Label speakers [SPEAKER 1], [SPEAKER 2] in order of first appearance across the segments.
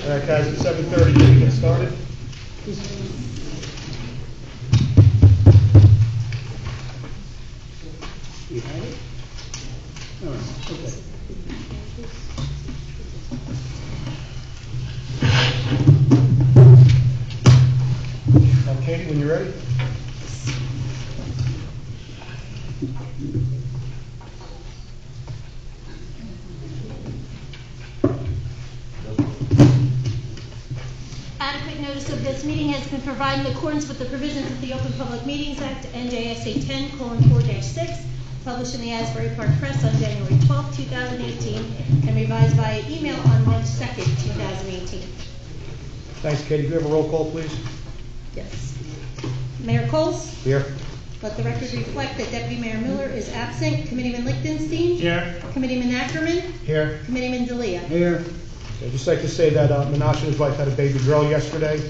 [SPEAKER 1] All right, guys, it's 7:30. Can we get started?
[SPEAKER 2] You have it? All right, okay.
[SPEAKER 1] Katie, when you're ready.
[SPEAKER 3] Adequate notice of this meeting has been provided in accordance with the provisions of the Open Public Meetings Act, NJSA 10:4-6, published in the Asbury Park Press on January 12, 2018, and revised via email on March 2nd, 2018.
[SPEAKER 1] Thanks, Katie. Do we have a roll call, please?
[SPEAKER 3] Yes. Mayor Coles?
[SPEAKER 1] Here.
[SPEAKER 3] Let the record reflect that Deputy Mayor Miller is absent. Committeeman Lichtenstein?
[SPEAKER 1] Here.
[SPEAKER 3] Committeeman Ackerman?
[SPEAKER 1] Here.
[SPEAKER 3] Committeeman D'Elia?
[SPEAKER 2] Here.
[SPEAKER 1] I'd just like to say that Menashe and his wife had a baby girl yesterday.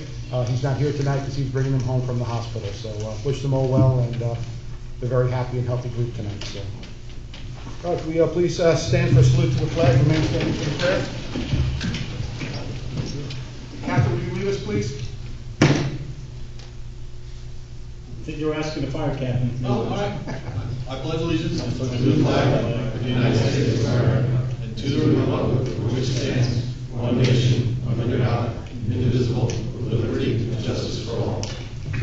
[SPEAKER 1] He's not here tonight because he's bringing them home from the hospital. So wish them all well, and they're very happy and healthy group tonight. So, all right, can we please stand for a salute to the flag, remain standing for the prayer. Catherine, will you lead us, please?
[SPEAKER 4] I think you were asking the fire captain.
[SPEAKER 5] Oh, all right. I pledge allegiance to the flag of the United States of America and to the republic for which it stands, one nation, under God, indivisible, with liberty and justice for all.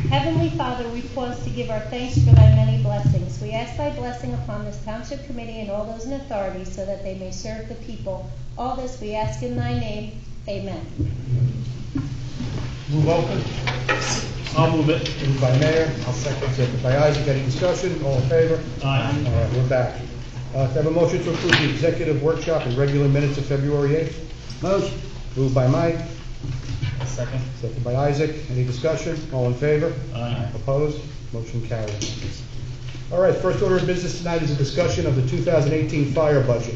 [SPEAKER 3] Heavenly Father, we pause to give our thanks for thy many blessings. We ask thy blessing upon this township committee and all those in authority so that they may serve the people. All this we ask in thy name. Amen.
[SPEAKER 1] Move open.
[SPEAKER 4] I'll move it.
[SPEAKER 1] Moved by Mayor. I'll second by Isaac. Any discussion? All in favor?
[SPEAKER 4] Aye.
[SPEAKER 1] All right, we're back. To have a motion to approve the executive workshop and regular minutes of February 8th.
[SPEAKER 2] Motion.
[SPEAKER 1] Moved by Mike.
[SPEAKER 4] Second.
[SPEAKER 1] Second by Isaac. Any discussion? All in favor?
[SPEAKER 4] Aye.
[SPEAKER 1] Opposed? Motion carries. All right, first order of business tonight is a discussion of the 2018 fire budget.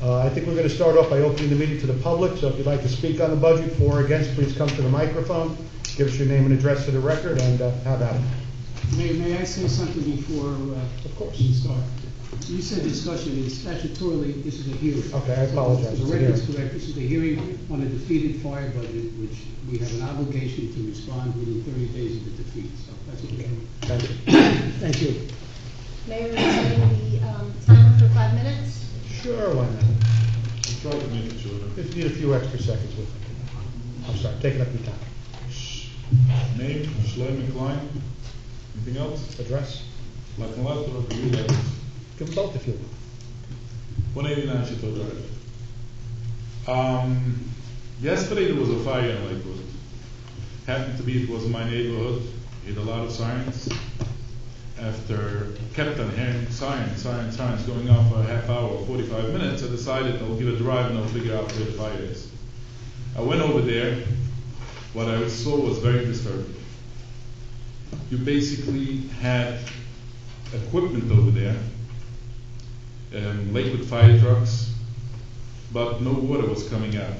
[SPEAKER 1] I think we're going to start off by opening the meeting to the public, so if you'd like to speak on the budget, for or against, please come to the microphone, give us your name and address for the record, and have at it.
[SPEAKER 2] May I say something before
[SPEAKER 1] Of course.
[SPEAKER 2] we start? You said discussion is statutorily, this is a hearing.
[SPEAKER 1] Okay, I apologize.
[SPEAKER 2] So
[SPEAKER 1] It's
[SPEAKER 2] the
[SPEAKER 1] a
[SPEAKER 2] record's
[SPEAKER 1] hearing.
[SPEAKER 2] correct, this is a hearing on a defeated fire budget, which we have an obligation to respond within 30 days of the defeat, so that's what we're doing.
[SPEAKER 1] Thank you.
[SPEAKER 2] Thank you.
[SPEAKER 3] Mayor, we're setting the timer for 5 minutes.
[SPEAKER 1] Sure, why not?
[SPEAKER 5] Try to make it shorter.
[SPEAKER 1] Just need a few extra seconds with it. I'm sorry, taking up your time.
[SPEAKER 5] Name, Shlomo Klein. Anything else?
[SPEAKER 1] Address?
[SPEAKER 5] Left and left, or for you guys?
[SPEAKER 1] Give them both if you want.
[SPEAKER 5] 189 Chateau Drive. Yesterday there was a fire in Lakewood. Happened to be, it was my neighborhood. It had a lot of sirens. After kept on hearing sirens going on for a half hour or 45 minutes, I decided I'll give it a drive and I'll figure out where the fire is. I went over there. What I saw was very disturbing. You basically had equipment over there, Lakewood fire trucks, but no water was coming out.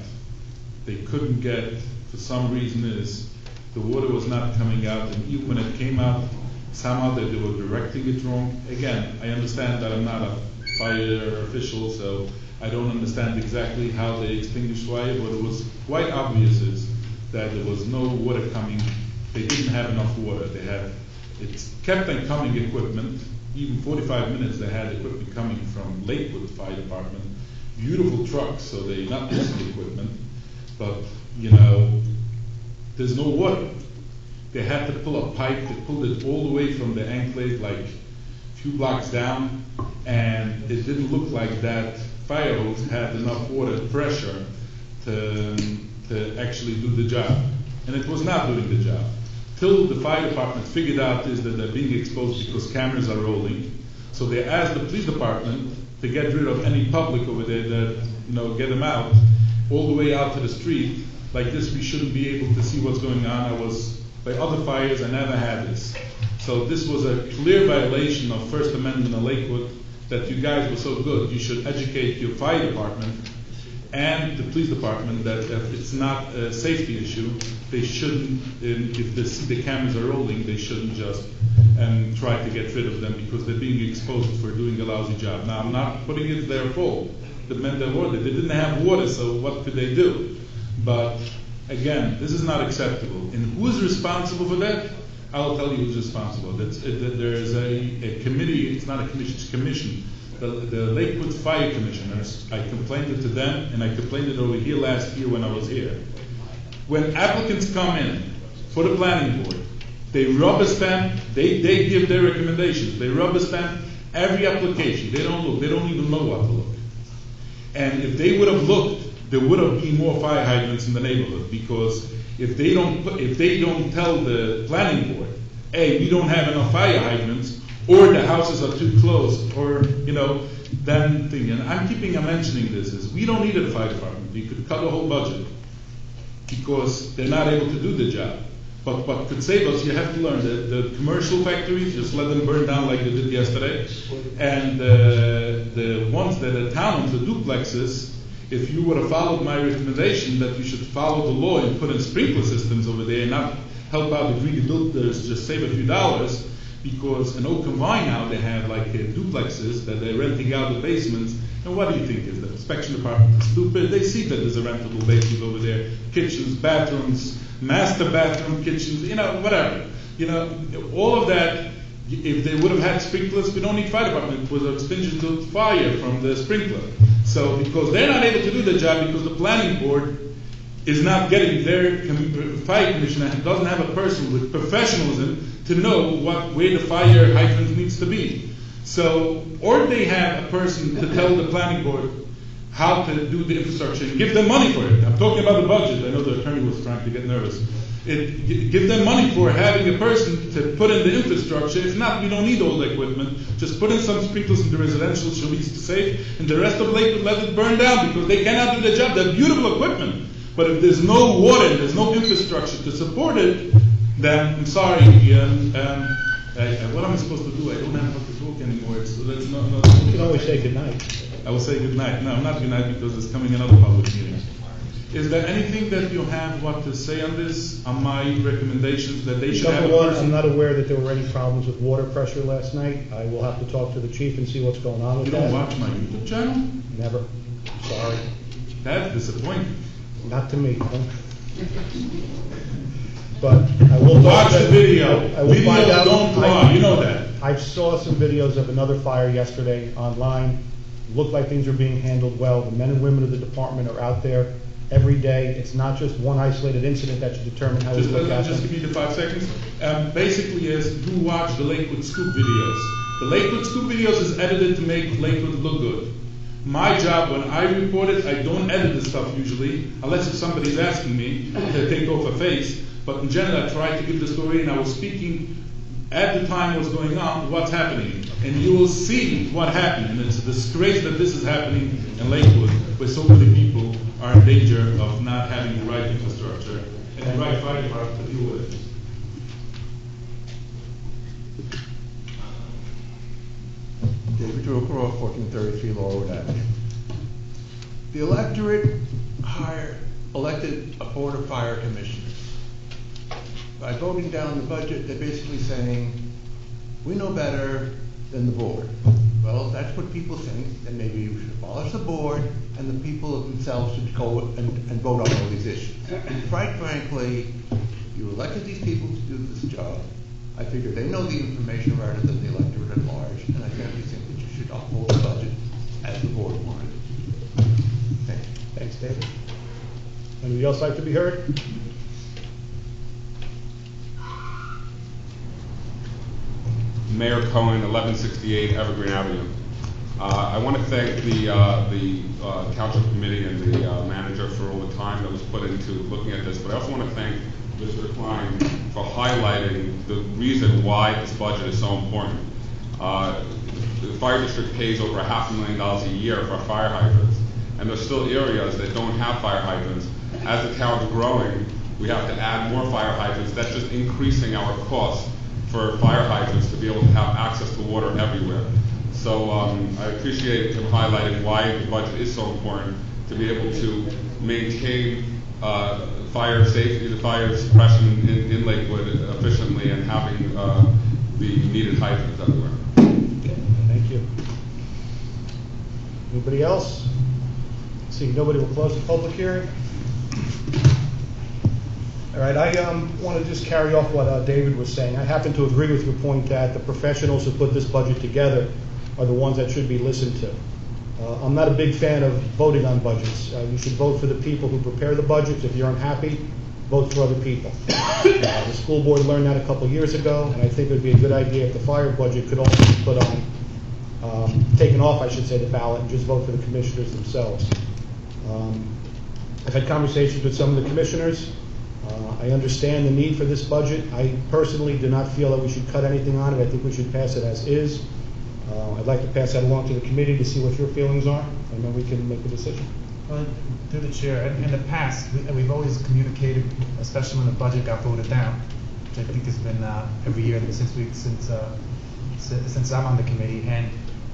[SPEAKER 5] They couldn't get, for some reason the water was not coming out, and even when it came out, somehow they were directing it wrong. Again, I understand that I'm not a fire official, so I don't understand exactly how they extinguished fire, but it was quite obvious is that there was no water coming. They didn't have enough water. It kept on coming equipment. Even 45 minutes they had equipment coming from Lakewood Fire Department. Beautiful trucks, so they not missing equipment, but there's no water. They had to pull a pipe. They pulled it all the way from the enclave, like a few blocks down, and it didn't look like that fire hose had enough water pressure to actually do the job. And it was not doing the job. Till the fire department figured out is that they're being exposed because cameras are rolling. So they asked the police department to get rid of any public over there that, get them out, all the way out to the street. Like this, we shouldn't be able to see what's going on. I was, by other fires, I never had this. So this was a clear violation of First Amendment in Lakewood, that you guys were so good. You should educate your fire department and the police department that if it's not a safety issue, they shouldn't, if they see the cameras are rolling, they shouldn't just try to get rid of them because they're being exposed for doing a lousy job. Now, I'm not putting it their fault. The men that were there, they didn't have water, so what could they do? But Again, this is not acceptable. And who is responsible for that? I'll tell you who's responsible. There is a committee, it's not a commission, it's a commission. The Lakewood Fire Commissioners, I complained it to them, and I complained it over here last year when I was here. When applicants come in for the planning board, they rubber stamp, they give their recommendations. They rubber stamp every application. They don't look, they don't even know what to look. And if they would have looked, there would have been more fire hydrants in the neighborhood, because if they don't tell the planning board, hey, we don't have enough fire hydrants, or the houses are too close, or then thing. And I'm mentioning this is we don't need a fire department. We could cut the whole budget because they're not able to do the job. But what could save us, you have to learn that the commercial factories, just let them burn down like they did yesterday, and the ones that are towns, the duplexes. If you would have followed my recommendation that you should follow the law and put in sprinkler systems over there and not help out the greedy builders, just save a few dollars, because in Oak and Vine now they have like duplexes that they're renting out the basements. And what do you think? Is the inspection department stupid? They see that there's a rentable basement over there, kitchens, bathrooms, master bathroom, kitchens, whatever. All of that. If they would have had sprinklers, we don't need fire department with an extinguished fire from the sprinkler. So because they're not able to do the job because the planning board is not getting their fire commissioner doesn't have a person with professionalism to know where the fire hydrant needs to be. So, or they have a person to tell the planning board how to do the infrastructure and give them money for it. I'm talking about the budget. I know the attorney was trying to get nervous. Give them money for having a person to put in the infrastructure. If not, we don't need all the equipment. Just put in some sprinklers in the residential, should be safe, and the rest of Lakewood let it burn down because they cannot do the job. They're beautiful equipment. But if there's no water, there's no infrastructure to support it, then I'm sorry. What am I supposed to do? I don't have to talk anymore. That's not.
[SPEAKER 1] You can always say good night.
[SPEAKER 5] I will say good night. No, not good night because there's coming another public meeting. Is there anything that you have what to say on this, on my recommendations that they should have
[SPEAKER 1] Number
[SPEAKER 5] a
[SPEAKER 1] one,
[SPEAKER 5] person?
[SPEAKER 1] I'm not aware that there were any problems with water pressure last night. I will have to talk to the chief and see what's going on with
[SPEAKER 5] You
[SPEAKER 1] that.
[SPEAKER 5] don't watch my YouTube channel?
[SPEAKER 1] Never. Sorry.
[SPEAKER 5] That's disappointing.
[SPEAKER 1] Not to me. But I will
[SPEAKER 5] Watch the video.
[SPEAKER 1] I will find
[SPEAKER 5] Videos
[SPEAKER 1] out.
[SPEAKER 5] don't lie. You know that.
[SPEAKER 1] I saw some videos of another fire yesterday online. Looked like things are being handled well. The men and women of the department are out there every day. It's not just one isolated incident that should determine how we look at
[SPEAKER 5] Just
[SPEAKER 1] them.
[SPEAKER 5] give me the 5 seconds. Basically, is you watch the Lakewood Scoop videos. The Lakewood Scoop videos is edited to make Lakewood look good. My job, when I report it, I don't edit the stuff usually, unless if somebody's asking me to take off a face. But in general, I try to give the story, and I was speaking at the time what's going on, what's happening. And you will see what happened. And it's a disgrace that this is happening in Lakewood, where so many people are in danger of not having the right infrastructure and the right fire department to deal with it.
[SPEAKER 6] David Druckeroff, 1433 Laurelwood Avenue. The electorate elected a board of fire commissioners. By voting down the budget, they're basically saying, we know better than the board. Well, that's what people think, then maybe you should abolish the board, and the people themselves should go and vote on all these issues. Quite frankly, you elected these people to do this job. I figure they know the information rather than the electorate at large, and I certainly think that you should uphold the budget as the board wanted. Thank you.
[SPEAKER 1] Thanks, David. Anybody else like to be heard?
[SPEAKER 7] Mayor Cohen, 1168 Evergreen Avenue. I want to thank the council committee and the manager for all the time that was put into looking at this, but I also want to thank Mr. Klein for highlighting the reason why this budget is so important. The fire district pays over $500,000 a year for fire hydrants, and there's still areas that don't have fire hydrants. As the town's growing, we have to add more fire hydrants. That's just increasing our costs for fire hydrants to be able to have access to water everywhere. So I appreciate him highlighting why the budget is so important, to be able to maintain fire safety, the fire suppression in Lakewood efficiently, and having the needed hydrants everywhere.
[SPEAKER 1] Thank you. Anybody else? Seeing nobody, will close the public hearing. All right, I want to just carry off what David was saying. I happen to agree with your point that the professionals who put this budget together are the ones that should be listened to. I'm not a big fan of voting on budgets. You should vote for the people who prepare the budgets. If you're unhappy, vote for other people. The school board learned that a couple years ago, and I think it would be a good idea if the fire budget could also be put on, taken off, I should say, the ballot, and just vote for the commissioners themselves. I've had conversations with some of the commissioners. I understand the need for this budget. I personally do not feel that we should cut anything on it. I think we should pass it as is. I'd like to pass that along to the committee to see what your feelings are, and then we can make a decision.
[SPEAKER 8] Through the chair, in the past, we've always communicated, especially when the budget got voted down, which I think has been every year since I'm on the committee. And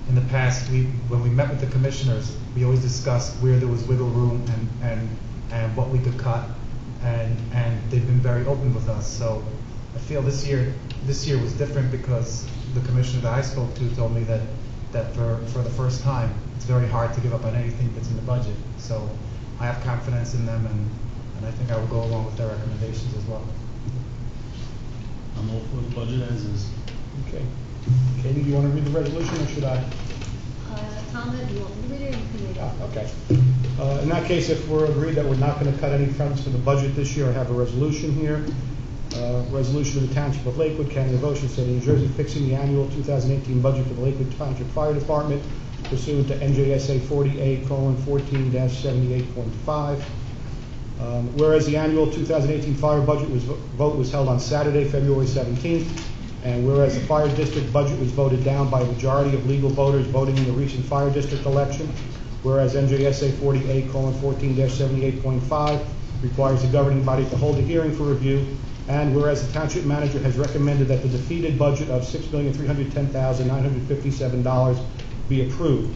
[SPEAKER 8] in the past, when we met with the commissioners, we always discussed where there was wiggle room and what we could cut, and they've been very open with us. So I feel this year was different because the commissioner that I spoke to told me that for the first time, it's very hard to give up on anything that's in the budget. So I have confidence in them, and I think I will go along with their recommendations as well.
[SPEAKER 4] I'm all for the budget as is.
[SPEAKER 1] Okay. Katie, do you want to read the resolution, or should I?
[SPEAKER 3] Tom, do you want me to read it, or you can read it?
[SPEAKER 1] Okay. In that case, if we're agreed that we're not going to cut any funds from the budget this year, I have a resolution here. Resolution of the Township of Lakewood, County of Ocean, State of New Jersey, fixing the annual 2018 budget for the Lakewood Township Fire Department pursuant to NJSA 40A:14-78.5. Whereas the annual 2018 fire budget vote was held on Saturday, February 17th, and whereas the fire district budget was voted down by a majority of legal voters voting in the recent fire district election, whereas NJSA 40A:14-78.5 requires the governing body to hold a hearing for review, and whereas the township manager has recommended that the defeated budget of $6,310,957 be approved.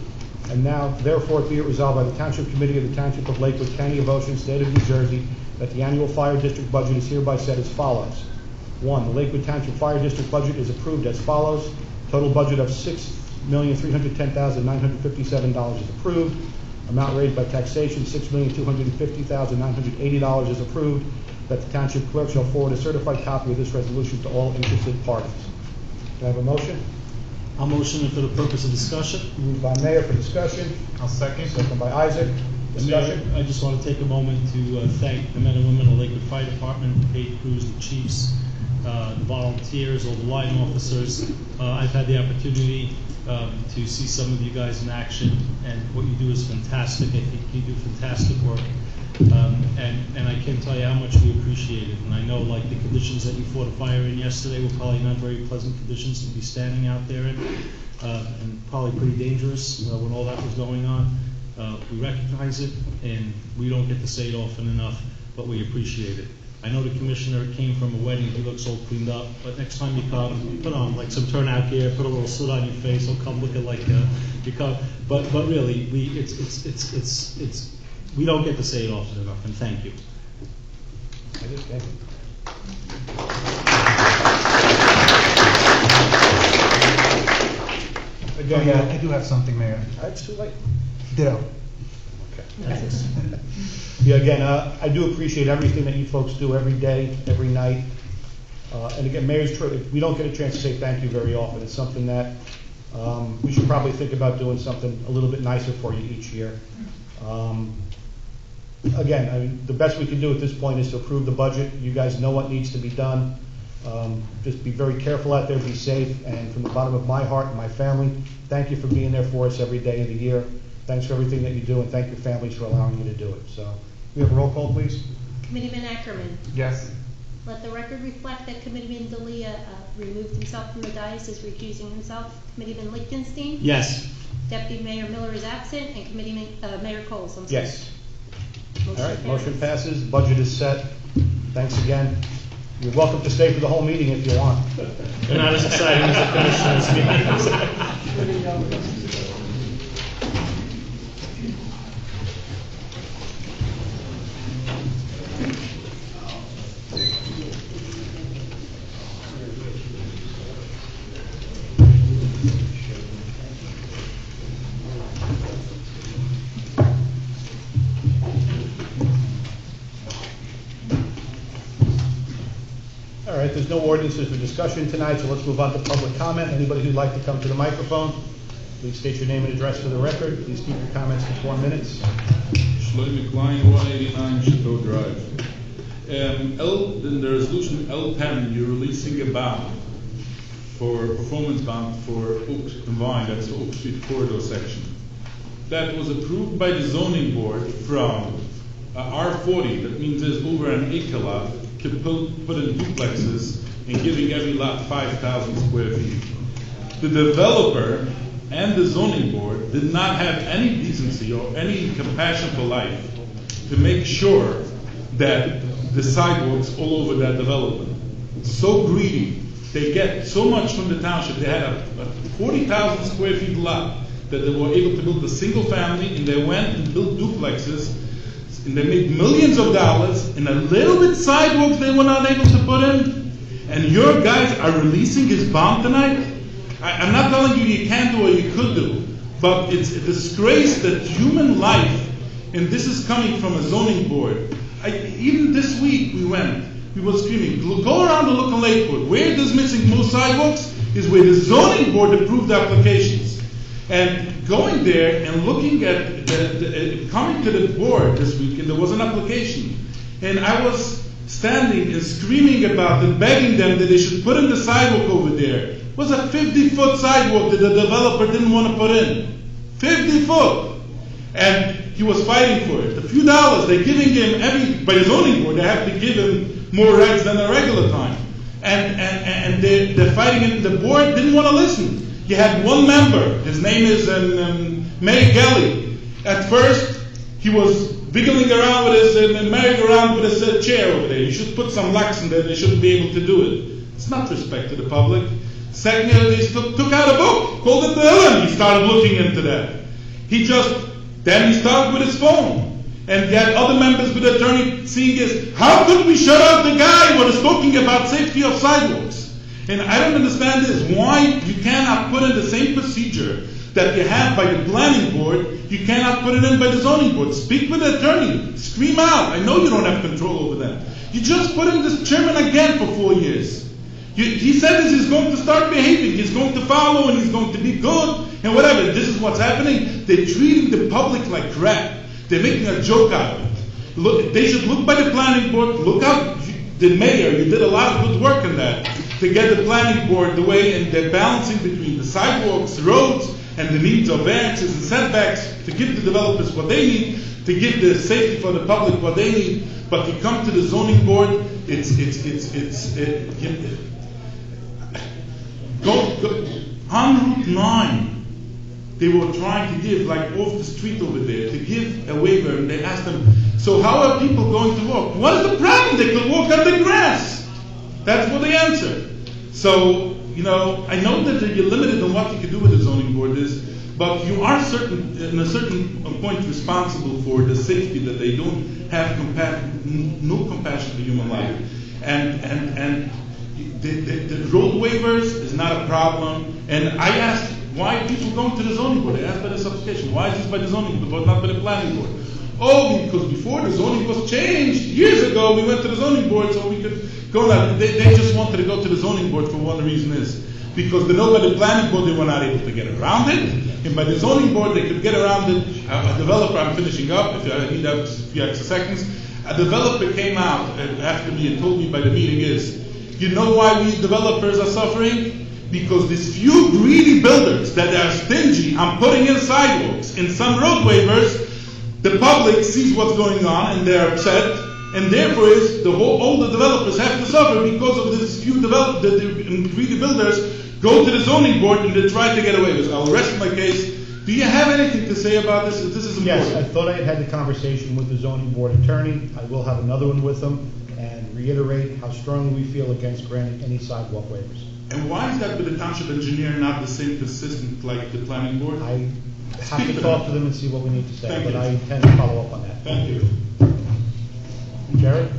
[SPEAKER 1] And now, therefore, be it resolved by the Township Committee of the Township of Lakewood, County of Ocean, State of New Jersey, that the annual fire district budget is hereby set as follows. 1. The Lakewood Township Fire District budget is approved as follows. Total budget of $6,310,957 is approved. Amount raised by taxation, $6,250,980 is approved. That the township clerk shall forward a certified copy of this resolution to all interested parties. Can I have a motion?
[SPEAKER 4] I'll motion it for the purpose of discussion.
[SPEAKER 1] Moved by Mayor for discussion.
[SPEAKER 8] I'll second.
[SPEAKER 1] Second by Isaac. Discussion.
[SPEAKER 4] Mayor, I just want to take a moment to thank the men and women of the Lakewood Fire Department, the paid crews, the chiefs, the volunteers, all the line officers. I've had the opportunity to see some of you guys in action, and what you do is fantastic. I think you do fantastic work. And I can't tell you how much we appreciate it. And I know, like, the conditions that you fought a fire in yesterday were probably not very pleasant conditions to be standing out there in, and probably pretty dangerous when all that was going on. We recognize it, and we don't get to say it often enough, but we appreciate it. I know the commissioner came from a wedding, he looks all cleaned up, but next time you come, put on like some turnout gear, put a little soot on your face, don't come looking like you come. But really, we don't get to say it often enough, and thank you.
[SPEAKER 1] I just thank you. Again,
[SPEAKER 8] Yeah, I do have something, Mayor.
[SPEAKER 1] It's too late.
[SPEAKER 8] Ditto.
[SPEAKER 1] Okay. Yeah, again, I do appreciate everything that you folks do every day, every night. And again, Mayor's true. We don't get a chance to say thank you very often. It's something that we should probably think about doing something a little bit nicer for you each year. Again, I mean, the best we can do at this point is to approve the budget. You guys know what needs to be done. Just be very careful out there, be safe, and from the bottom of my heart and my family, thank you for being there for us every day of the year. Thanks for everything that you do, and thank your families for allowing you to do it. So, we have a roll call, please.
[SPEAKER 3] Committeeman Ackerman.
[SPEAKER 8] Yes.
[SPEAKER 3] Let the record reflect that Committeeman Delia removed himself from the dais, is recusing himself. Committeeman Lichtenstein.
[SPEAKER 4] Yes.
[SPEAKER 3] Deputy Mayor Miller is absent, and Committeeman Mayor Coles. I'm sorry.
[SPEAKER 1] Yes.
[SPEAKER 3] Motion
[SPEAKER 1] All right,
[SPEAKER 3] carries.
[SPEAKER 1] motion passes. Budget is set. Thanks again. You're welcome to stay for the whole meeting if you want.
[SPEAKER 4] They're not as exciting as the commissioners' meetings.
[SPEAKER 1] right, there's no ordinances for discussion tonight, so let's move on to public comment. Anybody who'd like to come to the microphone, please state your name and address for the record. Please keep your comments to 4 minutes.
[SPEAKER 5] Shlomi Klein, 189 Chateau Drive. In the resolution L10, you're releasing a bond for performance bond for Oak and Vine, that's the Oak Street corridor section. That was approved by the zoning board from R40, that means there's over an acre lot, to put in duplexes and giving every lot 5,000 square feet. The developer and the zoning board did not have any decency or any compassion for life to make sure that the sidewalks all over that development. So greedy, they get so much from the township. They had a 40,000 square feet lot that they were able to build a single family, and they went and built duplexes, and they made millions of dollars, and a little bit sidewalks they were not able to put in, and your guys are releasing his bond tonight? I'm not telling you you can do or you could do, but it's a disgrace that human life, and this is coming from a zoning board. Even this week we were screaming, go around and look in Lakewood. Where there's missing most sidewalks is where the zoning board approved applications. And going there and looking at coming to the board this week, and there was an application, and I was standing and screaming about and begging them that they should put in the sidewalk over there. It was a 50-foot sidewalk that the developer didn't want to put in. 50 foot! And he was fighting for it. A few dollars, they're giving him, by the zoning board, they have to give him more rights than a regular time. And they're fighting it. The board didn't want to listen. You had one member, his name is Mayor Gelly. At first, he was wiggling around with his, merry-go-round with his chair over there. You should put some locks in there, they shouldn't be able to do it. It's not respect to the public. Secondly, they took out a book, called it the Illen. He started looking into that. Then he started with his phone. And he had other members with the attorney seeing this. How could we shut out the guy who was talking about safety of sidewalks? And I don't understand this. Why you cannot put in the same procedure that you have by the planning board, you cannot put it in by the zoning board. Speak with the attorney. Scream out. I know you don't have control over them. You just put in this chairman again for 4 years. He said he's going to start behaving. He's going to follow and he's going to be good and whatever. This is what's happening. They're treating the public like crap. They're making a joke out of it. Look, they should look by the planning board. Look out, the mayor. You did a lot of good work in that to get the planning board the way, and they're balancing between the sidewalks, roads, and the needs of variances and setbacks to give the developers what they need, to give the safety for the public what they need. But you come to the zoning board, Go on Route 9, they were trying to give, like off the street over there, to give a waiver, and they asked them, so how are people going to walk? What is the problem? They could walk on the grass. That's what they answered. So, I know that you're limited on what you can do with the zoning board is, but you are in a certain point responsible for the safety, that they don't have no compassion for human life. And the road waivers is not a problem. And I asked, why are people going to the zoning board? I asked by this application, why is this by the zoning board, not by the planning board? Oh, because before the zoning was changed, years ago, we went to the zoning board so we could go there. They just wanted to go to the zoning board for one reason is, because they know by the planning board they were not able to get around it, and by the zoning board they could get around it. A developer, I'm finishing up, if I need a few extra seconds, a developer came out after me and told me by the meeting is, you know why we developers are suffering? Because these few greedy builders that are stingy on putting in sidewalks in some road waivers, the public sees what's going on and they're upset, and therefore all the developers have to suffer because of these few greedy builders go to the zoning board and they try to get away with it. I'll rest my case. Do you have anything to say about this? This is important.
[SPEAKER 1] Yes, I thought I had the conversation with the zoning board attorney. I will have another one with them and reiterate how strongly we feel against granting any sidewalk waivers.
[SPEAKER 5] And why is that with the township engineer not the same consistent like the planning board?
[SPEAKER 1] I have to talk to them and see what we need to say,
[SPEAKER 5] Thank
[SPEAKER 1] but
[SPEAKER 5] you.
[SPEAKER 1] I intend to follow up on that.
[SPEAKER 5] Thank you.
[SPEAKER 1] Jared?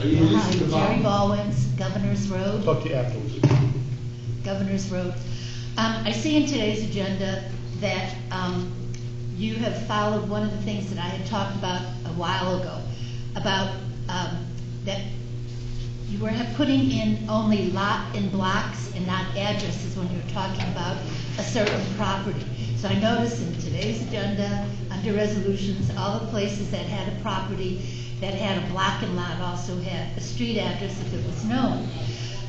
[SPEAKER 5] Are you
[SPEAKER 9] Hi,
[SPEAKER 5] releasing the
[SPEAKER 9] Jerry
[SPEAKER 5] bond?
[SPEAKER 9] Baldwin's Governor's Road.
[SPEAKER 1] Talk to you afterwards.
[SPEAKER 9] Governor's Road. I see in today's agenda that you have followed one of the things that I had talked about a while ago, about that you were putting in only lot and blocks and not addresses when you're talking about a certain property. So I noticed in today's agenda, under resolutions, all the places that had a property that had a block and lot also had a street address if it was known.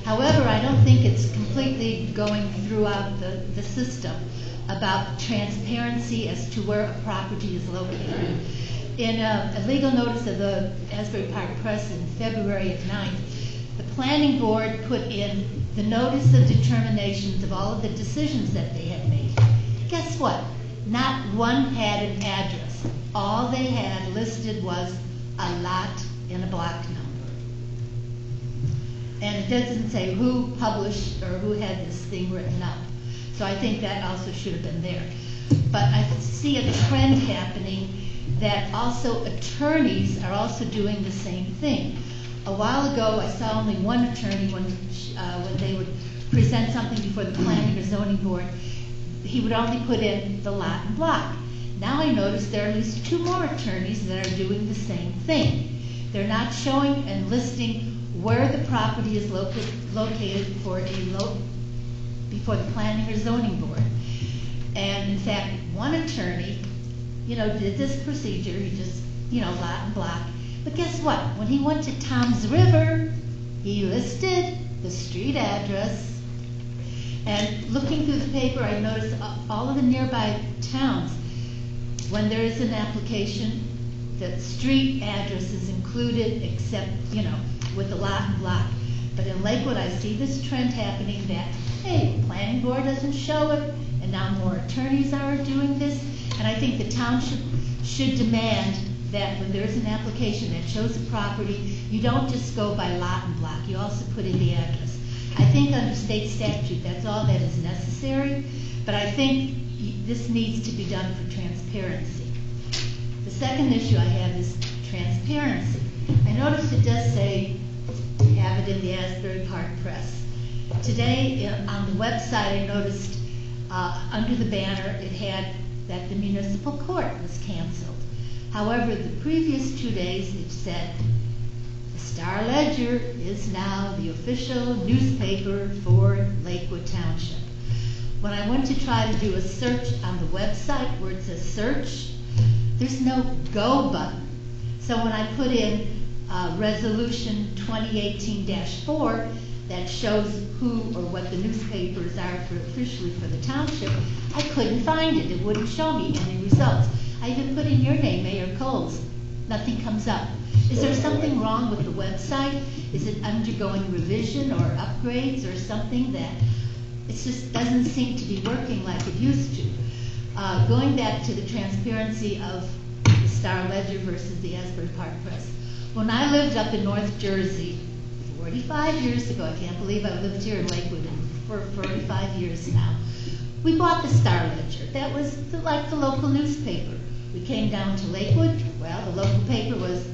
[SPEAKER 9] However, I don't think it's completely going throughout the system about transparency as to where a property is located. In a legal notice of the Asbury Park Press in February of 9th, the planning board put in the notice of determinations of all of the decisions that they had made. Guess what? Not one had an address. All they had listed was a lot and a block number. And it doesn't say who published or who had this thing written up. So I think that also should have been there. But I see a trend happening that also attorneys are also doing the same thing. A while ago, I saw only one attorney when they would present something before the planning or zoning board, he would only put in the lot and block. Now I notice there are at least 2 more attorneys that are doing the same thing. They're not showing and listing where the property is located before the planning or zoning board. And in fact, one attorney, did this procedure, he just, lot and block. But guess what? When he went to Tom's River, he listed the street address. And looking through the paper, I noticed all of the nearby towns, when there is an application, the street address is included except, with the lot and block. But in Lakewood, I see this trend happening that, hey, the planning board doesn't show it, and now more attorneys are doing this. And I think the town should demand that when there's an application that shows a property, you don't just go by lot and block, you also put in the address. I think under state statute, that's all that is necessary, but I think this needs to be done for transparency. The second issue I have is transparency. I noticed it does say, we have it in the Asbury Park Press. Today, on the website, I noticed under the banner, it had that the municipal court was canceled. However, the previous 2 days, it said, the Star Ledger is now the official newspaper for Lakewood Township. When I went to try to do a search on the website where it says search, there's no go button. So when I put in resolution 2018-4 that shows who or what the newspapers are officially for the township, I couldn't find it. It wouldn't show me any results. I even put in your name, Mayor Coles. Nothing comes up. Is there something wrong with the website? Is it undergoing revision or upgrades or something that it just doesn't seem to be working like it used to? Going back to the transparency of the Star Ledger versus the Asbury Park Press. When I lived up in North Jersey 45 years ago, I can't believe I've lived here in Lakewood for 45 years now, we bought the Star Ledger. That was like the local newspaper. We came down to Lakewood. Well, the local paper was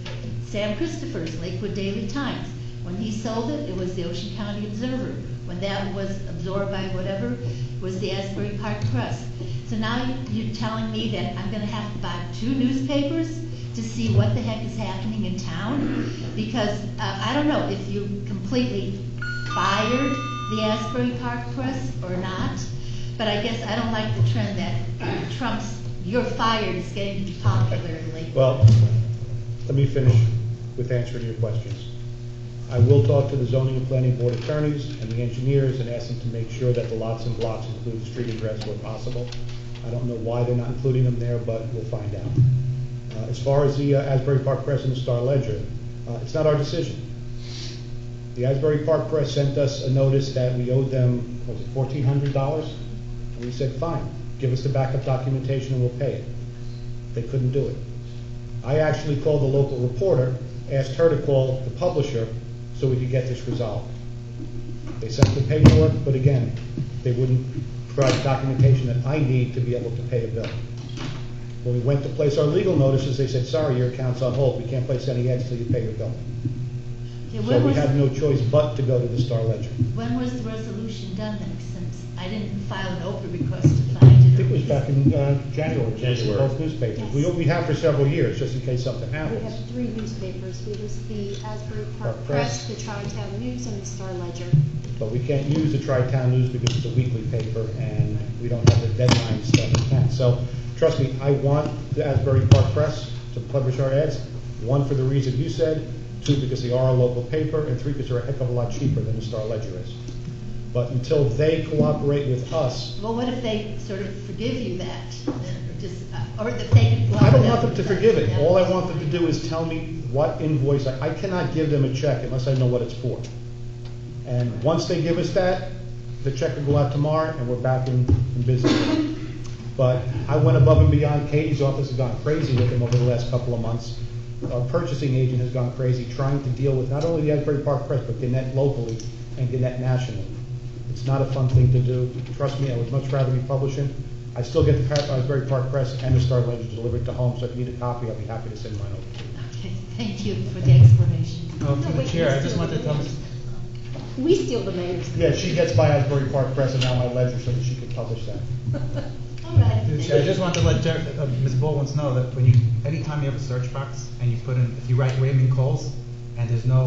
[SPEAKER 9] Sam Christopher's Lakewood Daily Times. When he sold it, it was the Ocean County Observer. When that was absorbed by whatever, it was the Asbury Park Press. So now you're telling me that I'm going to have to buy 2 newspapers to see what the heck is happening in town? Because I don't know if you completely fired the Asbury Park Press or not, but I guess I don't like the trend that Trump's "you're fired" is getting to be popular in Lakewood.
[SPEAKER 1] Well, let me finish with answering your questions. I will talk to the zoning and planning board attorneys and the engineers and ask them to make sure that the lots and blocks include the street address where possible. I don't know why they're not including them there, but we'll find out. As far as the Asbury Park Press and the Star Ledger, it's not our decision. The Asbury Park Press sent us a notice that we owed them, was it $1,400? And we said, fine, give us the backup documentation and we'll pay it. They couldn't do it. I actually called the local reporter, asked her to call the publisher so we could get this resolved. They sent the paperwork, but again, they wouldn't provide documentation that I need to be able to pay a bill. When we went to place our legal notices, they said, sorry, your account's on hold. We can't place any ads until you pay your bill.
[SPEAKER 9] Okay,
[SPEAKER 1] So we had no choice but to go to the Star Ledger.
[SPEAKER 9] When was the resolution done then? Since I didn't file an open request to find it.
[SPEAKER 1] I think it was back in January, it was in
[SPEAKER 4] January.
[SPEAKER 1] both newspapers. We have for several years, just in case something
[SPEAKER 10] We
[SPEAKER 1] happens.
[SPEAKER 10] have 3 newspapers. We use the Asbury Park
[SPEAKER 1] Park
[SPEAKER 10] Press,
[SPEAKER 1] Press.
[SPEAKER 10] the Tri-Town News, and the Star Ledger.
[SPEAKER 1] But we can't use the Tri-Town News because it's a weekly paper, and we don't have the deadline stuff we can. So, trust me, I want the Asbury Park Press to publish our ads, 1, for the reason you said, 2, because they are a local paper, and 3, because they're a heck of a lot cheaper than the Star Ledger is. But until they cooperate with us,
[SPEAKER 9] Well, what if they sort of forgive you that? Or just, or if they could.
[SPEAKER 1] I don't want them to forgive it. All I want them to do is tell me what invoice. I cannot give them a check unless I know what it's for. And once they give us that, the check will go out tomorrow and we're back in business. But I went above and beyond. Katie's office has gone crazy with them over the last couple of months. Our purchasing agent has gone crazy trying to deal with not only the Asbury Park Press, but Gannett locally and Gannett nationally. It's not a fun thing to do. Trust me, I would much rather be publishing. I still get the Asbury Park Press and the Star Ledger delivered to home, so if you need a copy, I'll be happy to send mine over to you.
[SPEAKER 9] Okay, thank you for the explanation.
[SPEAKER 8] Through the chair, I just wanted to tell Ms.
[SPEAKER 10] We steal the mayor's.
[SPEAKER 1] Yeah, she gets by Asbury Park Press and now my ledger so that she can publish that.
[SPEAKER 9] All right.
[SPEAKER 8] Through the chair, I just wanted to let Ms. Baldwin know that anytime you have a search box and you put in, if you write Raymond Coles and there's no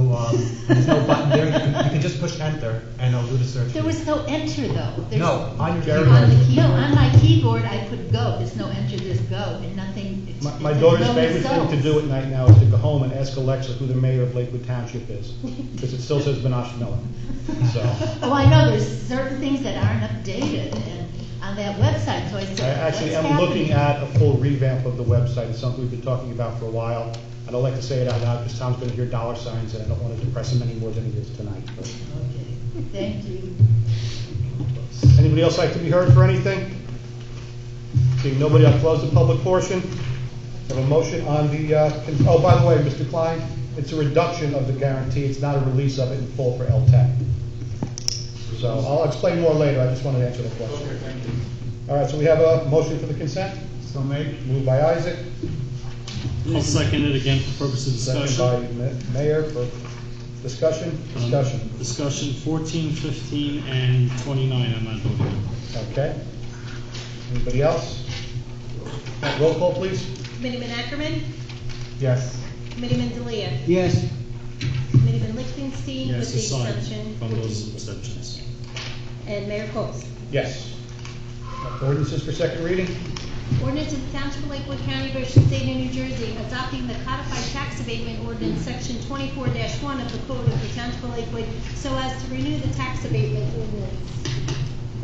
[SPEAKER 8] button there, you can just push enter and it'll do the search.
[SPEAKER 9] There was no enter though. There's-
[SPEAKER 8] No, on your
[SPEAKER 1] Jerry-
[SPEAKER 8] keyboard.
[SPEAKER 9] No, on my keyboard, I put go. There's no enter, there's go, and nothing.
[SPEAKER 1] My
[SPEAKER 9] there's
[SPEAKER 1] daughter's
[SPEAKER 9] no
[SPEAKER 1] favorite thing to
[SPEAKER 9] results.
[SPEAKER 1] do at night now is to go home and ask Alexa who the mayor of Lakewood Township is, because it still says Benosh Miller. So,
[SPEAKER 9] Oh, I know, there's certain things that aren't updated and on that website, so I
[SPEAKER 1] I
[SPEAKER 9] said,
[SPEAKER 1] actually
[SPEAKER 9] what's
[SPEAKER 1] am looking
[SPEAKER 9] happening?
[SPEAKER 1] at a full revamp of the website. It's something we've been talking about for a while. I don't like to say it out loud because Tom's going to hear dollar signs and I don't want to depress him any more than he is tonight. But
[SPEAKER 9] Okay, thank you.
[SPEAKER 1] anybody else like to be heard for anything? Seeing nobody, I'll close the public portion. Have a motion on the, oh, by the way, Mr. Klein, it's a reduction of the guarantee. It's not a release of it in full for LTAC. So I'll explain more later. I just wanted to answer the question.
[SPEAKER 6] Okay, thank you.
[SPEAKER 1] All right, so we have a motion for the consent.
[SPEAKER 8] So made.
[SPEAKER 1] Moved by Isaac,
[SPEAKER 4] I'll second it again for purpose of
[SPEAKER 1] second
[SPEAKER 4] discussion.
[SPEAKER 1] by Mayor for discussion.
[SPEAKER 4] Discussion 14, 15, and 29, I'm not voting.
[SPEAKER 1] Okay. Anybody else? Roll call, please.
[SPEAKER 3] Committeeman Ackerman,
[SPEAKER 8] Yes.
[SPEAKER 3] Committeeman Delia,
[SPEAKER 2] Yes,
[SPEAKER 3] Committeeman Lichtenstein with
[SPEAKER 4] Yes,
[SPEAKER 3] the
[SPEAKER 4] aside
[SPEAKER 3] exception,
[SPEAKER 4] from those exceptions.
[SPEAKER 3] and Mayor Coles.
[SPEAKER 1] Yes. Ordinances for second reading?
[SPEAKER 3] Ordinance of the Township of Lakewood County, Ocean State of New Jersey, adopting the codified tax abatement ordinance, section 24-1 of the Code of the Township of Lakewood, so as to renew the tax abatement ordinance.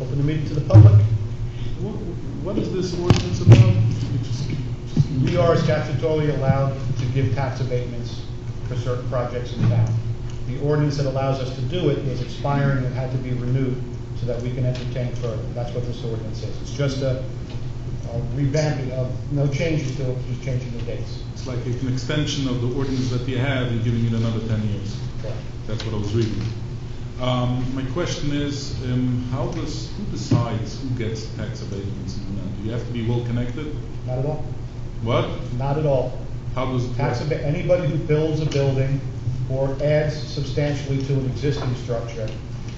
[SPEAKER 1] Open the meeting to the public.
[SPEAKER 5] What is this ordinance about?
[SPEAKER 1] We are statutorily allowed to give tax abatements for certain projects in town. The ordinance that allows us to do it is expiring and had to be renewed so that we can entertain further. That's what this ordinance is. It's just a revamping of, no changes to it, just changing the dates.
[SPEAKER 5] It's like an extension of the ordinance that you have and giving it another 10 years.
[SPEAKER 1] Correct.
[SPEAKER 5] That's what I was reading. My question is, who decides who gets tax abatements and who not? Do you have to be well connected?
[SPEAKER 1] Not at all?
[SPEAKER 5] What?
[SPEAKER 1] Not at all.
[SPEAKER 5] How does it
[SPEAKER 1] Tax
[SPEAKER 5] work?
[SPEAKER 1] anybody who builds a building or adds substantially to an existing structure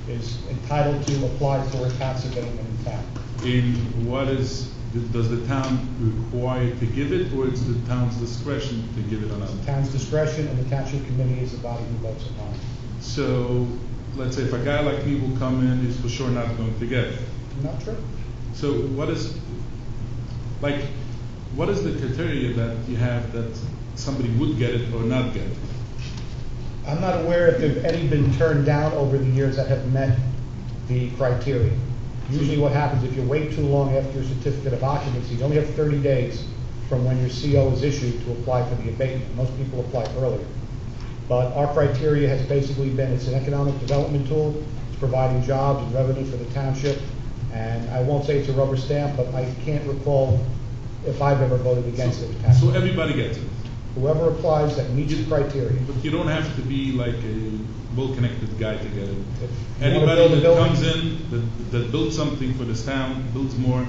[SPEAKER 1] is entitled to apply for a tax abatement in town.
[SPEAKER 5] Does the town require to give it, or it's the town's discretion to give it or not?
[SPEAKER 1] Town's discretion, and the township committee is the body who votes upon it.
[SPEAKER 5] So, let's say if a guy like me will come in, he's for sure not going to get it.
[SPEAKER 1] Not true.
[SPEAKER 5] So what is the criteria that you have that somebody would get it or not get it?
[SPEAKER 1] I'm not aware if there've any been turned down over the years that have met the criteria. Usually what happens, if you wait too long after your certificate of occupancy, you only have 30 days from when your CO is issued to apply for the abatement. Most people apply earlier. But our criteria has basically been, it's an economic development tool, it's providing jobs and revenue for the township, and I won't say it's a rubber stamp, but I can't recall if I've ever voted against it.
[SPEAKER 5] So everybody gets it?
[SPEAKER 1] Whoever applies that meets the criteria.
[SPEAKER 5] But you don't have to be like a well-connected guy to get it.
[SPEAKER 1] If you wanna
[SPEAKER 5] Anybody
[SPEAKER 1] build a
[SPEAKER 5] that
[SPEAKER 1] building-
[SPEAKER 5] comes in, that builds something for this town, builds more,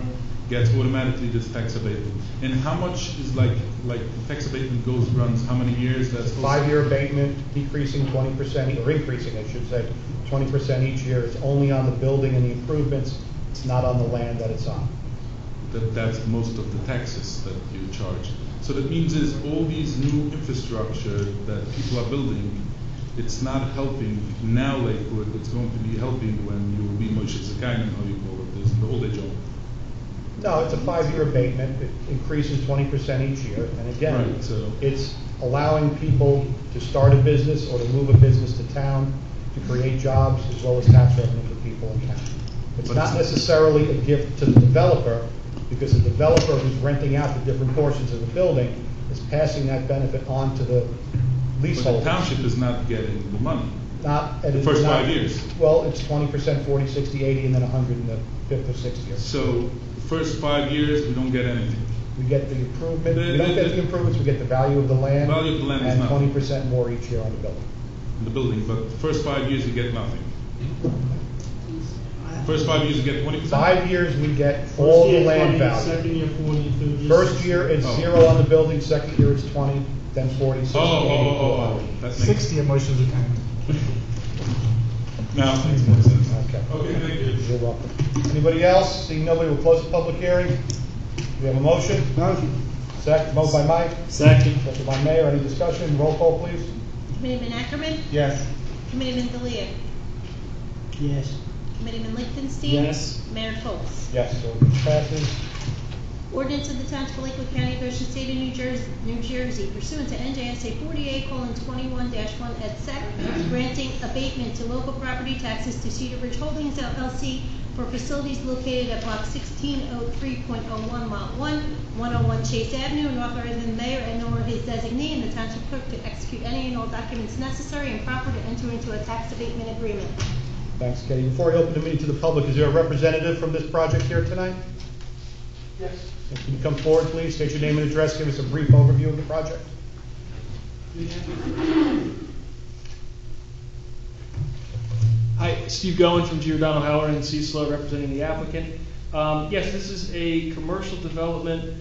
[SPEAKER 5] gets automatically this tax abatement. And how much is like tax abatement runs how many years? That's also-
[SPEAKER 1] 5-year abatement, decreasing 20%, or increasing, I should say, 20% each year. It's only on the building and the improvements. It's not on the land that it's on.
[SPEAKER 5] that's most of the taxes that you charge. So that means is all these new infrastructure that people are building, it's not helping now Lakewood, it's going to be helping when you will be Moshe Zakainen, how you call it, is the old age home.
[SPEAKER 1] No, it's a 5-year abatement. It increases 20% each year. And again,
[SPEAKER 5] Right, so-
[SPEAKER 1] it's allowing people to start a business or to move a business to town, to create jobs, as well as tax revenue for people in town. It's
[SPEAKER 5] But
[SPEAKER 1] not
[SPEAKER 5] it's-
[SPEAKER 1] necessarily a gift to the developer, because the developer who's renting out the different portions of the building is passing that benefit on to the
[SPEAKER 5] But
[SPEAKER 1] leaseholders.
[SPEAKER 5] the township is not getting the money.
[SPEAKER 1] Not.
[SPEAKER 5] The first 5 years.
[SPEAKER 1] Well, it's 20%, 40, 60, 80, and then 100 in the fifth or sixth year.
[SPEAKER 5] So the first 5 years, we don't get anything.
[SPEAKER 1] We get the improvement,
[SPEAKER 5] The-
[SPEAKER 1] we don't get
[SPEAKER 5] the-
[SPEAKER 1] the improvements, we get the value of the land.
[SPEAKER 5] Value of the land is
[SPEAKER 1] and
[SPEAKER 5] nothing.
[SPEAKER 1] 20% more each year on the building.
[SPEAKER 5] In the building, but the first 5 years, you get nothing. First 5 years, you get 20%?
[SPEAKER 1] 5 years, we get all the land value.
[SPEAKER 4] Second year, 40, third year.
[SPEAKER 1] First year, it's
[SPEAKER 5] Oh.
[SPEAKER 1] 0 on the building, second year, it's 20, then 40, 60, 80,
[SPEAKER 5] Oh, that makes
[SPEAKER 8] 60 emotions are kind
[SPEAKER 5] Now it makes more sense.
[SPEAKER 1] Okay.
[SPEAKER 5] Okay, thank you.
[SPEAKER 1] You're welcome. Anybody else? Seeing nobody, will close the public hearing. We have a motion?
[SPEAKER 2] Motion.
[SPEAKER 1] Second, moved by Mike,
[SPEAKER 4] Second.
[SPEAKER 1] second by Mayor. Any discussion? Roll call, please.
[SPEAKER 3] Committeeman Ackerman,
[SPEAKER 1] Yes.
[SPEAKER 3] Committeeman Delia,
[SPEAKER 2] Yes.
[SPEAKER 3] Committeeman Lichtenstein.
[SPEAKER 4] Yes.
[SPEAKER 3] Mayor Foltz.
[SPEAKER 1] Yes, so it passes.
[SPEAKER 3] Ordinance of the Township of Lakewood County, Ocean State of New Jersey pursuant to NJSA 48:21-1 et sec, granting abatement to local property taxes to Cedar Ridge Holdings LLC for facilities located at block 1603.01 lot 1, 101 Chase Avenue, and authorizing the mayor and or his designee and the township clerk to execute any and all documents necessary and proper to enter into a tax abatement agreement.
[SPEAKER 1] Thanks, Katie. Before I open the meeting to the public, is there a representative from this project here tonight? Yes. Can you come forward, please? State your name and address. Give us a brief overview of the project.
[SPEAKER 11] Hi, Steve Goen from Giordano Heller and Cecil representing the applicant. Yes, this is a commercial development.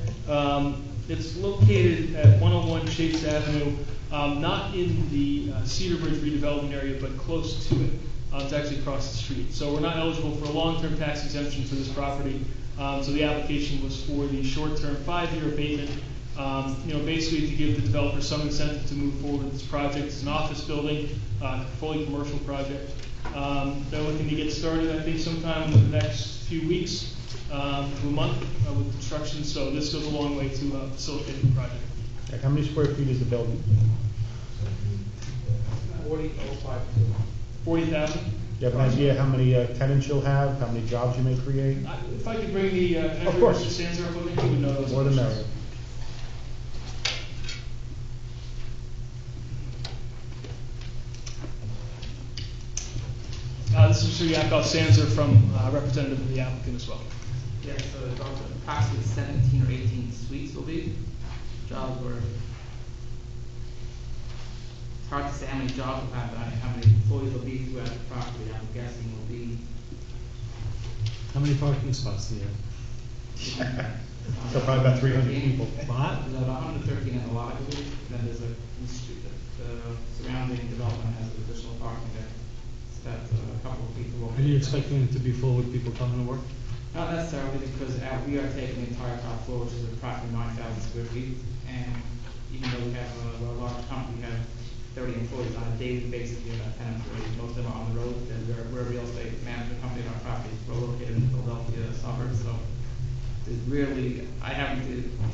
[SPEAKER 11] It's located at 101 Chase Avenue, not in the Cedar Bridge redevelopment area, but close to it. It's actually across the street. So we're not eligible for a long-term tax exemption for this property. So the application was for the short-term 5-year abatement. Basically to give the developer some incentive to move forward with this project. It's an office building, fully commercial project. They're looking to get started, I think, sometime in the next few weeks to a month with construction. So this goes a long way to facilitate the project.
[SPEAKER 1] Okay, how many square feet is the building?
[SPEAKER 11] 40,000.
[SPEAKER 1] Do you have an idea how many tenants you'll have, how many jobs you may create?
[SPEAKER 11] If I could bring the
[SPEAKER 1] Of course.
[SPEAKER 11] Mr. Sanzer up, he would know those.
[SPEAKER 1] More the
[SPEAKER 11] numbers.
[SPEAKER 1] merrier.
[SPEAKER 11] This is Mr. Yakov Sanzer from representative of the applicant as well.
[SPEAKER 12] Yes, so it's also approximately 17 or 18 suites will be. Jobs were, it's hard to say how many jobs will have, but how many employees will be throughout the property, I'm guessing will be.
[SPEAKER 4] How many parking spots do you have?
[SPEAKER 1] So probably about 300 people.
[SPEAKER 4] What?
[SPEAKER 12] There's about 113 in the lot, I believe. Then there's the surrounding development has additional parking there. So that's a couple of people.
[SPEAKER 4] Are you expecting it to be full with people coming to work?
[SPEAKER 12] Not necessarily, because we are taking the entire top floor, which is approximately 9,000 square feet. And even though we have a large company, we have 30 employees on a daily basis. We have about 10 employees. Most of them are on the road. And we're a real estate management company, and our property is located in the Philadelphia suburbs. So there's really, I'm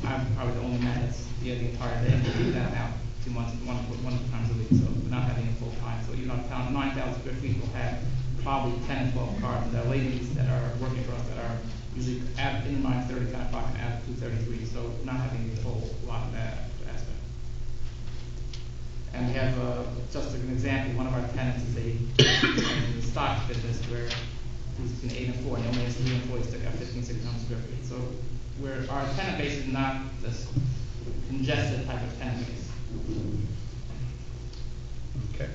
[SPEAKER 12] probably the only man that's here the entire day. We do that now 2 months, one times a week. So we're not having it full time. So even on 9,000 square feet, we'll have probably 10 and 12 cars. And there are ladies that are working for us that are usually in line 30, 10 o'clock and out 2:33. So we're not having a full lot of that aspect. And we have, just as an example, one of our tenants is in the stock business where he's between 8 and 4, and he only has 3 employees that got 1,600 square feet. So our tenant base is not this congested type of tenant base.
[SPEAKER 1] Okay.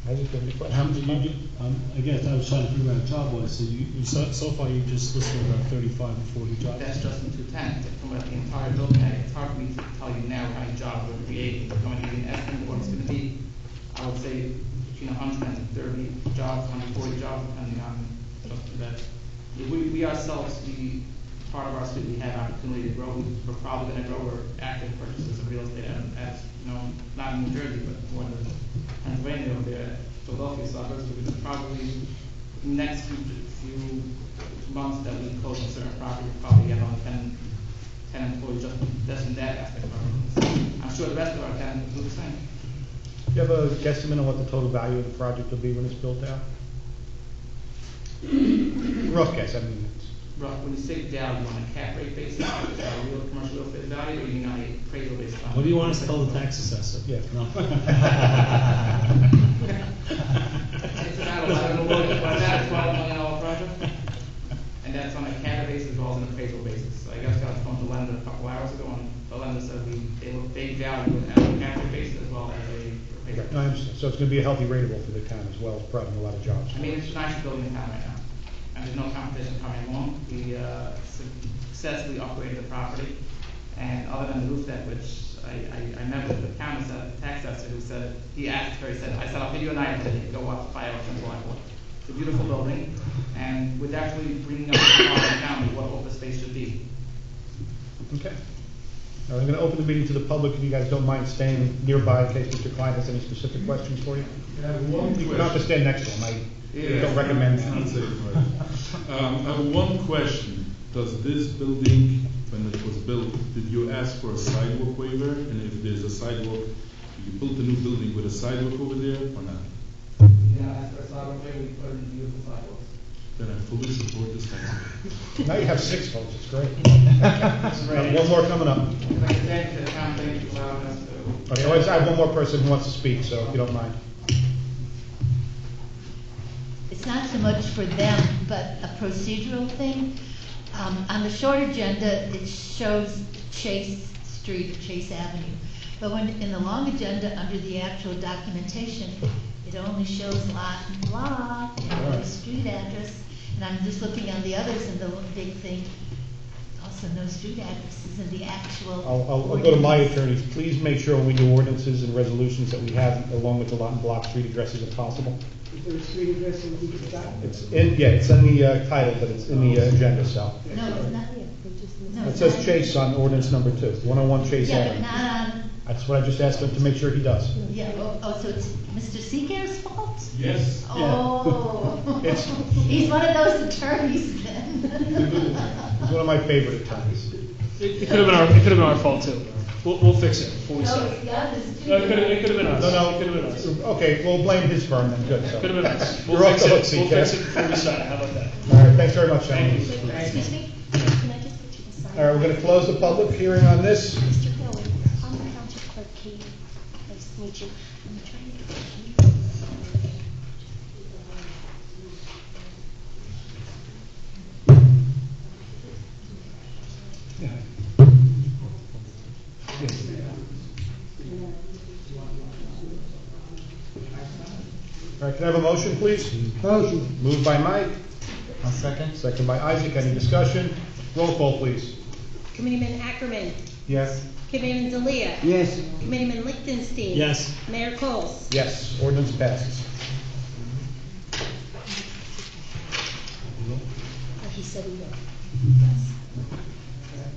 [SPEAKER 1] I just have any
[SPEAKER 4] How many,
[SPEAKER 1] questions?
[SPEAKER 4] I guess I was trying to figure out job wise, so so far you just listed about 35 or 40 jobs.
[SPEAKER 12] That's just in 2 tenants. If you come at the entire building, it's hard for me to tell you now how many jobs we're creating. We're going to give you an estimate of what it's going to be. I would say between 130 jobs, 140 jobs, depending on just that. We ourselves, part of our street, we have opportunity to grow. We're probably gonna grow, we're active purchasers of real estate as, you know, not in New Jersey, but more in Pennsylvania over there, Philadelphia suburbs. We're gonna probably, next few months that we close a certain property, we'll probably get on 10 employees just in that aspect of our business. I'm sure the rest of our tenants will do the same.
[SPEAKER 1] Do you have a guesstimate on what the total value of the project will be when it's built out? Rough guess, I mean.
[SPEAKER 12] Rough, when you say value on a cap rate basis, is that a real commercial real estate value, or you mean on a appraisal basis?
[SPEAKER 4] What do you want us to tell the tax assessor?
[SPEAKER 1] Yeah.
[SPEAKER 4] No.
[SPEAKER 12] It's about $11 million project, and that's on a cap basis as well as an appraisal basis. So I guess I got phone the lender a couple hours ago, and the lender said they value it at a cap rate basis as well as a appraisal.
[SPEAKER 1] No, I understand. So it's gonna be a healthy rateable for the town as well as providing a lot of jobs.
[SPEAKER 12] I mean, it's the nicest building in town right now, and there's no competition coming along. We successfully upgraded the property, and other than the roof deck, which I met with the tax assessor who said, he asked her, he said, I said, I'll give you an item today, go watch the fireworks in Lakewood. It's a beautiful building, and with actually bringing up the county what office space should be.
[SPEAKER 1] Okay. Now, I'm gonna open the meeting to the public, if you guys don't mind staying nearby in case Mr. Klein has any specific questions for you.
[SPEAKER 5] I have one
[SPEAKER 1] You don't have to stand next to him, I don't recommend that.
[SPEAKER 5] I have one question. Does this building, when it was built, did you ask for a sidewalk waiver? And if there's a sidewalk, you built a new building with a sidewalk over there or not?
[SPEAKER 12] Yeah, as for sidewalk, we put in beautiful sidewalks.
[SPEAKER 5] Then I fully support this thing.
[SPEAKER 1] Now you have 6 votes, it's great. One more coming up.
[SPEAKER 12] Like I said, the town, thank you for allowing us to.
[SPEAKER 1] Okay, I have one more person who wants to speak, so if you don't mind.
[SPEAKER 9] It's not so much for them, but a procedural thing. On the short agenda, it shows Chase Street or Chase Avenue. But when, in the long agenda, under the actual documentation, it only shows lot and block and no street address. And I'm just looking on the others, and the big thing, also no street addresses in the actual.
[SPEAKER 1] I'll go to my attorneys. Please make sure when we do ordinances and resolutions that we have, along with the lot and block, street addresses if possible.
[SPEAKER 2] Is there a street address in the document?
[SPEAKER 1] It's in the title, but it's in the agenda, so.
[SPEAKER 9] No, it's not. No,
[SPEAKER 1] It says Chase on ordinance number 2, 101 Chase
[SPEAKER 9] Yeah, but
[SPEAKER 1] Avenue.
[SPEAKER 9] not on,
[SPEAKER 1] That's what I just asked him to make sure he does.
[SPEAKER 9] yeah, so it's Mr. Seeger's fault?
[SPEAKER 5] Yes.
[SPEAKER 9] Oh.
[SPEAKER 1] It's-
[SPEAKER 9] He's one of those attorneys then.
[SPEAKER 1] He's one of my favorite attorneys.
[SPEAKER 11] It could have been our fault too. We'll fix it before we
[SPEAKER 9] No,
[SPEAKER 11] start.
[SPEAKER 9] it's the others too.
[SPEAKER 11] No, it could have been us.
[SPEAKER 1] No,
[SPEAKER 11] It could have been us.
[SPEAKER 1] Okay, we'll blame his firm then, good. So.
[SPEAKER 11] Could have been us.
[SPEAKER 1] You're off the hook,
[SPEAKER 11] We'll
[SPEAKER 1] CK.
[SPEAKER 11] fix it before we start. How about that?
[SPEAKER 1] All right, thanks very much,
[SPEAKER 11] Thank
[SPEAKER 1] gentlemen.
[SPEAKER 11] you.
[SPEAKER 3] Excuse me, can I just put you aside?
[SPEAKER 1] All right, we're going to close the public hearing on this.
[SPEAKER 10] Mr. Hill, I'm the township clerk, Kate. Nice to meet you. I'm trying to get the key.
[SPEAKER 1] All right, can I have a motion, please?
[SPEAKER 2] Motion.
[SPEAKER 1] Moved by Mike,
[SPEAKER 8] One second.
[SPEAKER 1] second by Isaac. Any discussion? Roll call, please.
[SPEAKER 3] Committeeman Ackerman,
[SPEAKER 1] Yes.
[SPEAKER 3] Committeeman Delia.
[SPEAKER 2] Yes.
[SPEAKER 3] Committeeman Lichtenstein.
[SPEAKER 4] Yes.
[SPEAKER 3] Mayor Coles.
[SPEAKER 1] Yes, ordinance passes.
[SPEAKER 10] He said he will.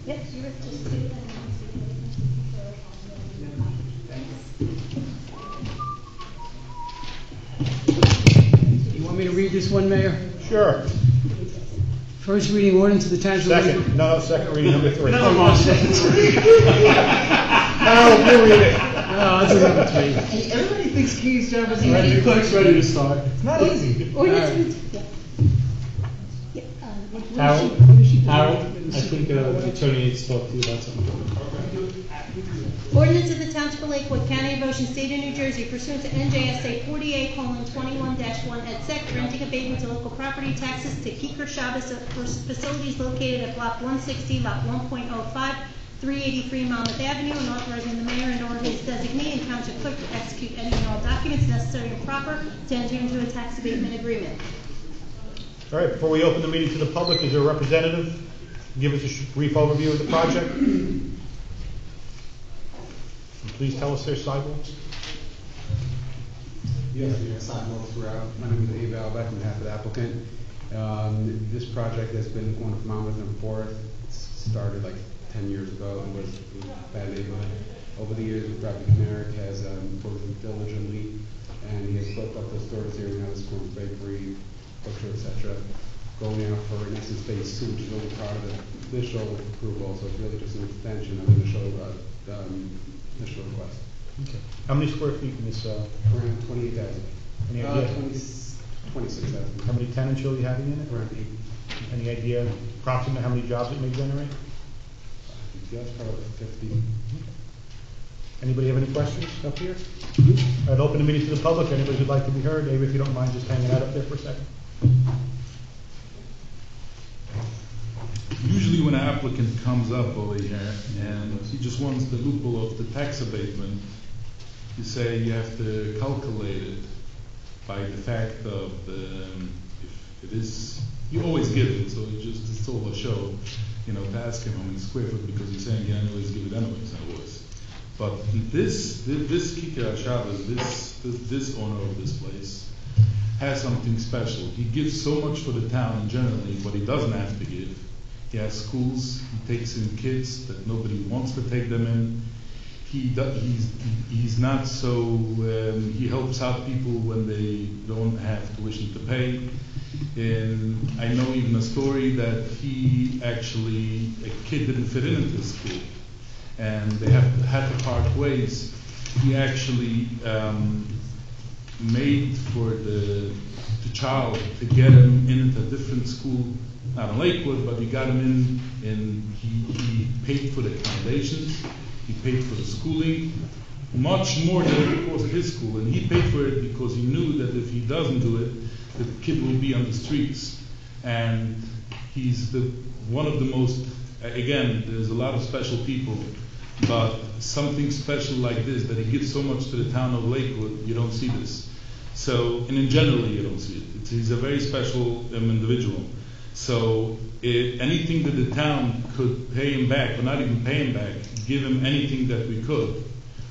[SPEAKER 3] Yep, you were just do that.
[SPEAKER 2] You want me to read this one, Mayor?
[SPEAKER 1] Sure.
[SPEAKER 2] First reading ordinance of the Township of Lakewood.
[SPEAKER 1] Second, no, second reading, number 3.
[SPEAKER 2] No, wrong sentence.
[SPEAKER 1] Harold, you read it.
[SPEAKER 2] No, that's number 3. Everybody thinks Keith's job is ready. The clerk's ready to start.
[SPEAKER 8] It's not easy.
[SPEAKER 3] Ordinance, yeah. Yeah,
[SPEAKER 4] Harold, I think the attorney needs to talk to you about something.
[SPEAKER 3] Ordinance of the Township of Lakewood, County of Ocean, State of New Jersey, pursuant to NJSA 48:21-1 et sec, granting abatement to local property taxes to Kikar Shabbos for facilities located at Block 160, Lot 1.05, 383 Monmouth Avenue, and authorizing the mayor and or his designee and township clerk to execute any and all documents necessary and proper to enter into a tax abatement agreement.
[SPEAKER 1] All right, before we open the meeting to the public, is there a representative? Give us a brief overview of the project. And please tell us their sidewalks.
[SPEAKER 13] Yes, we have sidewalks throughout. My name is Abe Albeck on behalf of the applicant. This project has been going from Monmouth and Forest started like 10 years ago and was a bad neighborhood. Over the years, Bradley Kanarek has worked diligently, and he has built up the stores here. We have the Squirrels Bakery, butcher, etc. Going out for, in essence, phase 2, which is only part of the initial approval, so it's really just an extension of the initial request.
[SPEAKER 1] Okay. How many square feet in this,
[SPEAKER 13] Around 28,000.
[SPEAKER 1] Any idea?
[SPEAKER 13] 26,000.
[SPEAKER 1] How many tenants you'll be having in it?
[SPEAKER 13] Around 8.
[SPEAKER 1] Any idea approximately how many jobs it may generate?
[SPEAKER 13] Yeah, it's probably 50.
[SPEAKER 1] Anybody have any questions up here? I'd open the meeting to the public. Anybody who'd like to be heard? David, if you don't mind just hanging out up there for a second.
[SPEAKER 5] Usually when an applicant comes up over here and he just wants the loophole of the tax abatement, you say you have to calculate it by the fact of if it is, you always give it, so it's all a show, to ask him how many square foot, because he's saying you always give it anyways, But this Kikar Shabbos, this owner of this place, has something special. He gives so much for the town generally, but he doesn't have to give. He has schools, he takes in kids that nobody wants to take them in. He's not so, he helps out people when they don't have tuition to pay. And I know even a story that a kid didn't fit into school, and they had to part ways. He actually made for the child to get him into a different school, not in Lakewood, but he got him in, and he paid for the accommodations, he paid for the schooling, much more than it cost his school, and he paid for it because he knew that if he doesn't do it, the kid will be on the streets. And he's one of the most, again, there's a lot of special people, but something special like this, that he gives so much to the town of Lakewood, you don't see this. So, and in general, you don't see it. He's a very special individual. So, anything that the town could pay him back, or not even pay him back, give him anything that we could,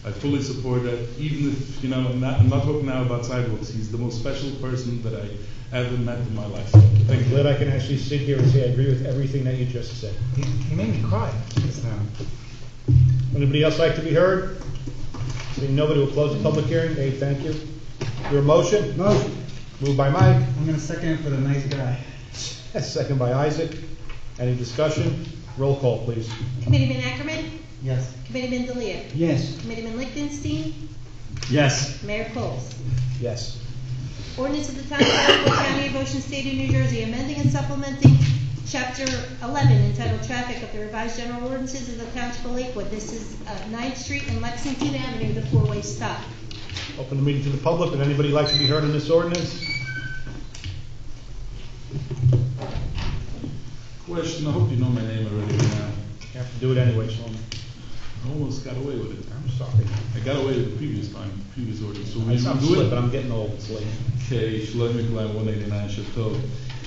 [SPEAKER 5] I fully support that. Even if, I'm not talking now about sidewalks. He's the most special person that I ever met in my life.
[SPEAKER 1] I'm glad I can actually sit here and say I agree with everything that you just said.
[SPEAKER 8] He made me cry just now.
[SPEAKER 1] Anybody else like to be heard? Seeing nobody, will close the public hearing. Dave, thank you. Your motion?
[SPEAKER 14] Motion.
[SPEAKER 1] Moved by Mike.
[SPEAKER 14] I'm going to second it for the nice guy.
[SPEAKER 1] Second by Isaac. Any discussion? Roll call, please.
[SPEAKER 3] Committeeman Ackerman?
[SPEAKER 14] Yes.
[SPEAKER 3] Committeeman Delia?
[SPEAKER 14] Yes.
[SPEAKER 3] Committeeman Lichtenstein?
[SPEAKER 4] Yes.
[SPEAKER 3] Mayor Coles?
[SPEAKER 1] Yes.
[SPEAKER 3] Ordinance of the Town of Lakewood, County of Ocean, State of New Jersey, amending and supplementing Chapter 11 entitled Traffic of the Revised General Ordinances of the Township of Lakewood. This is 9th Street and Lexington Avenue, the four-way stop.
[SPEAKER 1] Open the meeting to the public. Would anybody like to be heard on this ordinance?
[SPEAKER 5] Question, I hope you know my name already now.
[SPEAKER 1] You have to do it anyway, Shlomo.
[SPEAKER 5] I almost got away with it.
[SPEAKER 1] I'm sorry.
[SPEAKER 5] I got away with it previous ordinance. So
[SPEAKER 1] I'm
[SPEAKER 5] we do
[SPEAKER 1] slipping,
[SPEAKER 5] it.
[SPEAKER 1] but I'm getting old. It's late.
[SPEAKER 5] Okay, Shlomo Line 189 Chateau.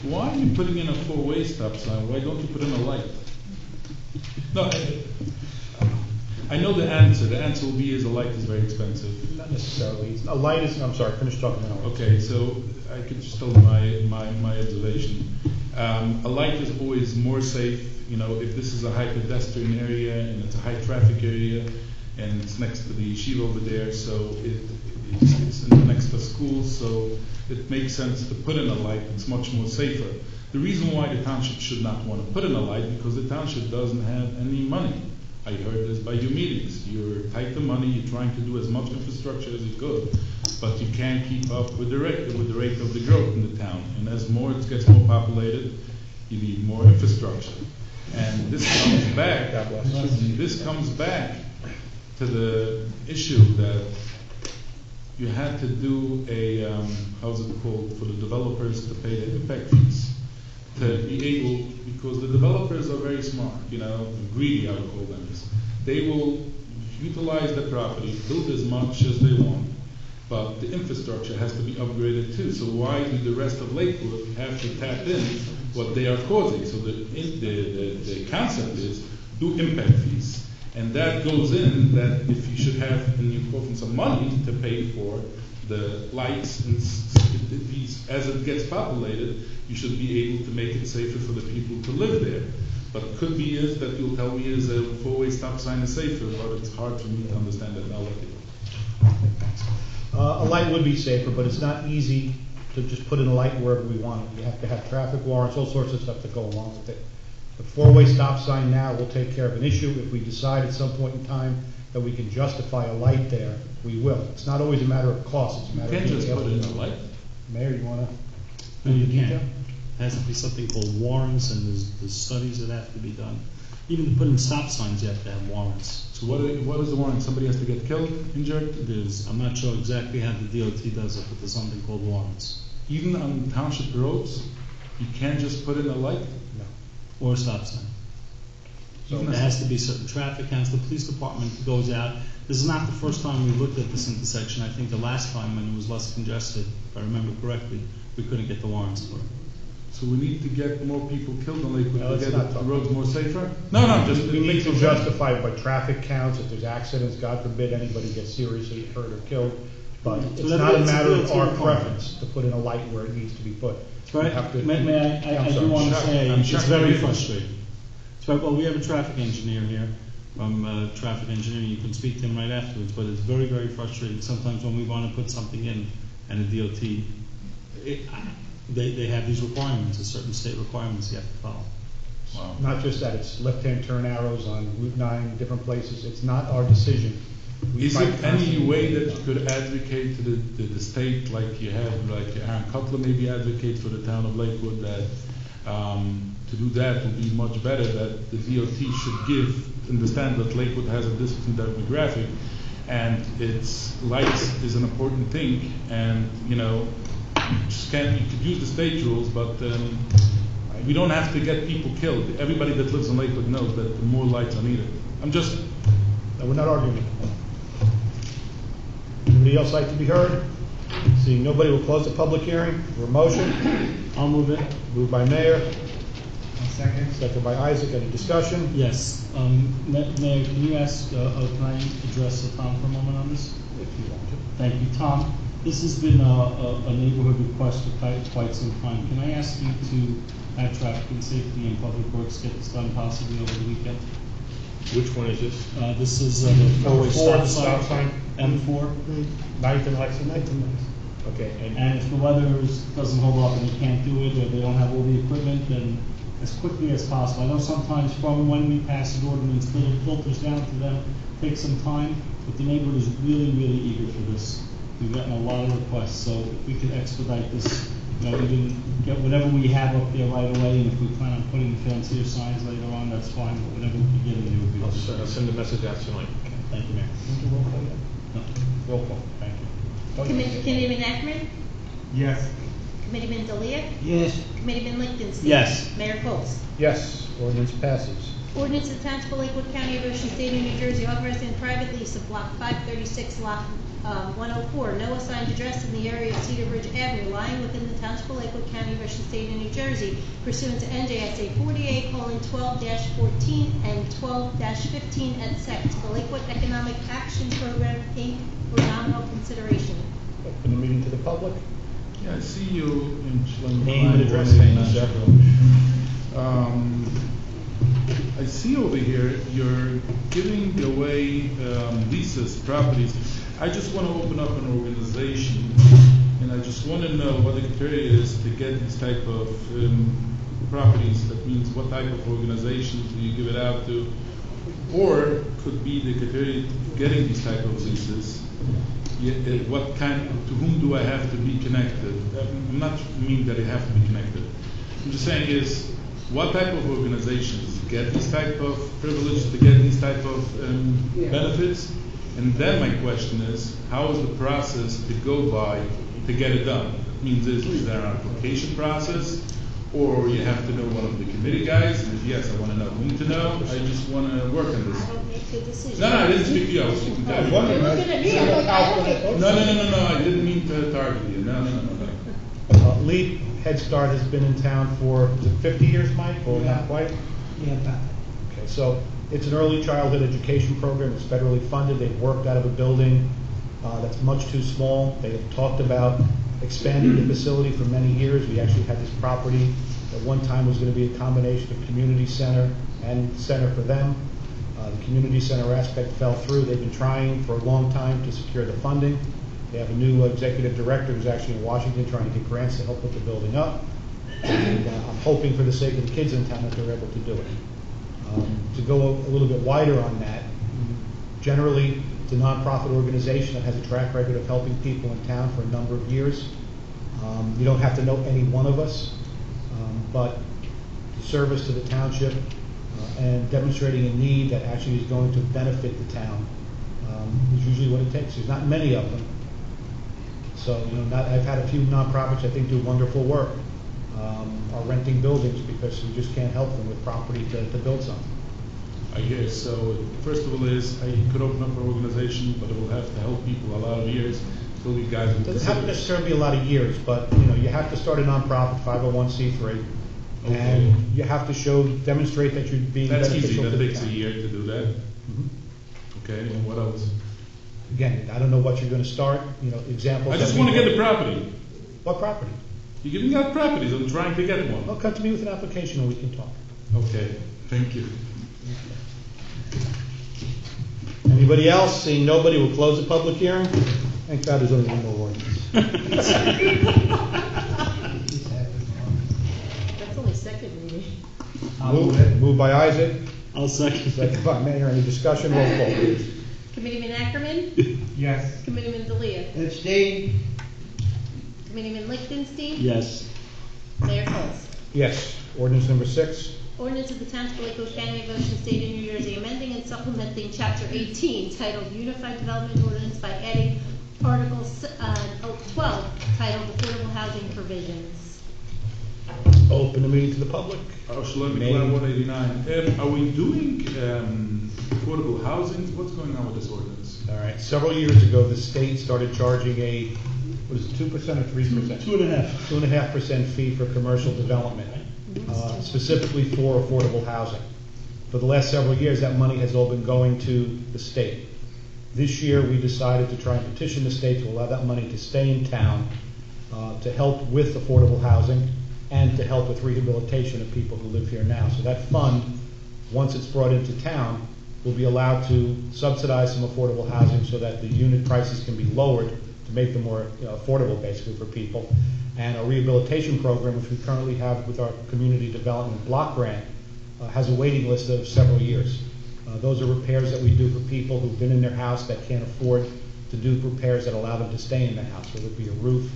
[SPEAKER 5] Why are you putting in a four-way stop sign? Why don't you put in a light? No, I know the answer. The answer will be is a light is very expensive.
[SPEAKER 1] Not necessarily. A light is, I'm sorry, finish talking now.
[SPEAKER 5] Okay, so I could just tell my observation. A light is always more safe, if this is a high pedestrian area and it's a high traffic area and it's next to the yeshiva over there, so it's next to school, so it makes sense to put in a light. It's much more safer. The reason why the township should not want to put in a light, because the township doesn't have any money. I heard this by your meetings. You're tight on money, you're trying to do as much infrastructure as you could, but you can't keep up with the rate of the growth in the town. And as it gets more populated, you need more infrastructure. And this comes back to the issue that you had to do how's it called, for the developers to pay the impact fees. To be able, because the developers are very smart, greedy, I would call them. They will utilize the property, build as much as they want, but the infrastructure has to be upgraded too. So why do the rest of Lakewood have to tap in what they are causing? So the concept is do impact fees. And that goes in that if you should have, and you're quoting some money to pay for the lights and these, as it gets populated, you should be able to make it safer for the people to live there. But it could be is that you'll tell me is a four-way stop sign is safer, but it's hard for me to understand that now.
[SPEAKER 1] A light would be safer, but it's not easy to just put in a light wherever we want it. You have to have traffic warrants, all sorts of stuff to go along with it. The four-way stop sign now will take care of an issue. If we decide at some point in time that we can justify a light there, we will. It's not always a matter of cost, it's a matter
[SPEAKER 5] You
[SPEAKER 1] of
[SPEAKER 5] can't
[SPEAKER 1] being
[SPEAKER 5] just
[SPEAKER 1] able
[SPEAKER 5] put
[SPEAKER 1] to
[SPEAKER 5] in
[SPEAKER 1] do
[SPEAKER 5] a
[SPEAKER 1] it.
[SPEAKER 5] light.
[SPEAKER 1] Mayor, you wanna?
[SPEAKER 4] No, you can't. It has to be something called warrants, and there's studies that have to be done. Even to put in stop signs, you have to have warrants.
[SPEAKER 5] So what is the warrant? Somebody has to get killed, injured?
[SPEAKER 4] I'm not sure exactly how the DOT does it, but there's something called warrants.
[SPEAKER 5] Even on township roads, you can't just put in a light?
[SPEAKER 4] No. Or a stop sign.
[SPEAKER 5] So
[SPEAKER 4] There has to be certain traffic counts. The police department goes out. This is not the first time we looked at this intersection. I think the last time when it was less congested, if I remember correctly, we couldn't get the warrants for it.
[SPEAKER 5] So we need to get more people killed on Lakewood
[SPEAKER 1] No,
[SPEAKER 5] to
[SPEAKER 1] it's
[SPEAKER 5] get
[SPEAKER 1] not
[SPEAKER 5] the
[SPEAKER 1] tough.
[SPEAKER 5] roads more safer? No, just.
[SPEAKER 1] We need to justify it by traffic counts, if there's accidents, God forbid anybody gets seriously hurt or killed. But it's
[SPEAKER 4] that-
[SPEAKER 1] not a
[SPEAKER 4] it's a
[SPEAKER 1] matter of
[SPEAKER 4] DOT
[SPEAKER 1] our
[SPEAKER 4] requirement.
[SPEAKER 1] preference to put in a light where it needs to be put. We
[SPEAKER 4] Right.
[SPEAKER 1] have to-
[SPEAKER 4] May I
[SPEAKER 1] I'm
[SPEAKER 4] do
[SPEAKER 1] sorry.
[SPEAKER 4] want to
[SPEAKER 5] Chuck,
[SPEAKER 4] say,
[SPEAKER 5] I'm
[SPEAKER 4] it's
[SPEAKER 5] shocked
[SPEAKER 4] very
[SPEAKER 5] you didn't.
[SPEAKER 4] frustrating. Well, we have a traffic engineer here from traffic engineering. You can speak to him right afterwards, but it's very, very frustrating. Sometimes when we want to put something in and the DOT, they have these requirements, there's certain state requirements you have to follow.
[SPEAKER 5] Wow.
[SPEAKER 1] Not just that, it's left-hand turn arrows on Route 9, different places. It's not our decision. We
[SPEAKER 5] Is
[SPEAKER 1] fight
[SPEAKER 5] it any
[SPEAKER 1] constantly.
[SPEAKER 5] way that you could advocate to the state, like you have, like Aaron Cutler maybe advocate for the town of Lakewood, that to do that would be much better, that the DOT should understand that Lakewood has a different demographic, and its lights is an important thing, and, you could use the state rules, but we don't have to get people killed. Everybody that lives in Lakewood knows that more lights are needed.
[SPEAKER 1] No, we're not arguing. Anybody else like to be heard? Seeing nobody, will close the public hearing. For a motion?
[SPEAKER 4] I'll move it.
[SPEAKER 1] Moved by Mayor,
[SPEAKER 14] Second.
[SPEAKER 1] second by Isaac. Any discussion?
[SPEAKER 4] Yes. Mayor, can you ask, can I address Tom for a moment on this?
[SPEAKER 1] If you want to.
[SPEAKER 4] Thank you, Tom. This has been a neighborhood request for quite some time. Can I ask you to have traffic and safety and public works get this done possibly over the weekend?
[SPEAKER 15] Which one is this?
[SPEAKER 4] This is the
[SPEAKER 1] Number
[SPEAKER 4] four-way
[SPEAKER 1] four,
[SPEAKER 4] stop sign, M4.
[SPEAKER 1] Ninth and Lexington? Okay,
[SPEAKER 4] And if the weather doesn't hold up and they can't do it, or they don't have all the equipment, then as quickly as possible. I know sometimes from when we pass an ordinance, it filters down to them, takes some time, but the neighborhood is really, really eager for this. We've gotten a lot of requests, so if we could expedite this, even get whatever we have up there right away, and if we plan on putting fancier signs later on, that's fine, but whatever we can get in there would be.
[SPEAKER 15] I'll send the message out tonight.
[SPEAKER 4] Thank you, Mayor. No.
[SPEAKER 1] roll call, thank you.
[SPEAKER 3] Committeeman Akman?
[SPEAKER 14] Yes.
[SPEAKER 3] Committeeman Delia?
[SPEAKER 14] Yes.
[SPEAKER 3] Committeeman Lichtenstein?
[SPEAKER 4] Yes.
[SPEAKER 3] Mayor Coles?
[SPEAKER 1] Yes, ordinance passes.
[SPEAKER 3] Ordinance of Township of Lakewood County, Ocean State, New Jersey, authorizing a private lease of block 536, lot 104, no assigned address in the area of Cedar Ridge Avenue, lying within the Township of Lakewood County, Ocean State, New Jersey, pursuant to NJSA 48:12-14 and 12-15 et sec. to the Lakewood Economic Action Program, Inc., for nominal consideration.
[SPEAKER 1] Open the meeting to the public.
[SPEAKER 5] Yeah, I see you in Schlemmer.
[SPEAKER 1] Name and address, thank you, sir.
[SPEAKER 5] I see over here, you're giving away leases, properties. I just want to open up an organization, and I just want to know what the criteria is to get these type of properties. That means what type of organizations do you give it out to? Or could be the criteria to getting these type of leases. What kind, to whom do I have to be connected? I'm not meaning that I have to be connected. I'm just saying is, what type of organizations get these type of privileges, to get these type of benefits? And then my question is, how is the process to go by to get it done? It means is there an application process? Or you have to know one of the committee guys? And if yes, I want to know whom to know. I just want to work on this.
[SPEAKER 3] I don't make the decision.
[SPEAKER 5] No, I didn't speak to you. I was speaking to everyone.
[SPEAKER 3] You're looking at me, I'm like, I don't make those
[SPEAKER 5] No, I didn't mean to target you. No.
[SPEAKER 1] Leap Head Start has been in town for, is it 50 years, Mike, or not quite?
[SPEAKER 14] Yeah, about.
[SPEAKER 1] Okay, so it's an early childhood education program. It's federally funded. They've worked out of a building that's much too small. They have talked about expanding the facility for many years. We actually had this property At one time, it was going to be a combination of community center and center for them. The community center aspect fell through. They've been trying for a long time to secure the funding. They have a new executive director who's actually in Washington trying to get grants to help put the building up. And I'm hoping for the sake of the kids in town that they're able to do it. To go a little bit wider on that, generally it's a nonprofit organization that has a track record of helping people in town for a number of years. You don't have to know any one of us, but the service to the township and demonstrating a need that actually is going to benefit the town is usually what it takes. There's not many of them. So, I've had a few nonprofits I think do wonderful work, are renting buildings because we just can't help them with property to build something.
[SPEAKER 5] I guess, so first of all is, you could open up an organization, but it will have to help people a lot of years until you guys will
[SPEAKER 1] It doesn't have to necessarily be a lot of years, but, you have to start a nonprofit, 501c3, and you have to demonstrate that you're being
[SPEAKER 5] That's
[SPEAKER 1] beneficial
[SPEAKER 5] easy,
[SPEAKER 1] to
[SPEAKER 5] that
[SPEAKER 1] the
[SPEAKER 5] takes a
[SPEAKER 1] town.
[SPEAKER 5] year to do that. Okay, and what else?
[SPEAKER 1] Again, I don't know what you're gonna start, examples.
[SPEAKER 5] I just
[SPEAKER 1] that
[SPEAKER 5] want to
[SPEAKER 1] we-
[SPEAKER 5] get the property.
[SPEAKER 1] What property?
[SPEAKER 5] You're giving out properties, I'm trying to get one.
[SPEAKER 1] Well, come to me with an application and we can talk.
[SPEAKER 5] Okay, thank you.
[SPEAKER 1] Anybody else? Seeing nobody, we'll close the public hearing. Thank God there's only one more ordinance.
[SPEAKER 3] That's only second reading.
[SPEAKER 1] Moved by Isaac,
[SPEAKER 4] I'll second.
[SPEAKER 1] second by Mayor. Any discussion? Roll call, please.
[SPEAKER 3] Committeeman Ackerman,
[SPEAKER 14] Yes.
[SPEAKER 3] Committeeman Delia,
[SPEAKER 14] Abstain?
[SPEAKER 3] Committeeman Lichtenstein,
[SPEAKER 4] Yes.
[SPEAKER 3] Mayor Coles.
[SPEAKER 1] Yes. Ordinance number 6.
[SPEAKER 3] Ordinance of the Township of Lakewood County of Ocean State of New Jersey, amending and supplementing Chapter 18 titled Unified Development Ordinance by adding Article 12 titled Affordable Housing Provisions.
[SPEAKER 1] Open the meeting to the public.
[SPEAKER 5] Shlomo
[SPEAKER 1] May-
[SPEAKER 5] Klein, 189. Are we doing affordable housing? What's going on with this ordinance?
[SPEAKER 1] All right. Several years ago, the state started charging a, what is it, 2% or 3%?
[SPEAKER 4] 2.5.
[SPEAKER 1] 2.5% fee for commercial development, specifically for affordable housing. For the last several years, that money has all been going to the state. This year, we decided to try and petition the state to allow that money to stay in town, to help with affordable housing and to help with rehabilitation of people who live here now. So that fund, once it's brought into town, will be allowed to subsidize some affordable housing so that the unit prices can be lowered to make them more affordable, basically, for people. And a rehabilitation program, which we currently have with our community development block grant, has a waiting list of several years. Those are repairs that we do for people who've been in their house that can't afford to do repairs that allow them to stay in the house, whether it be a roof,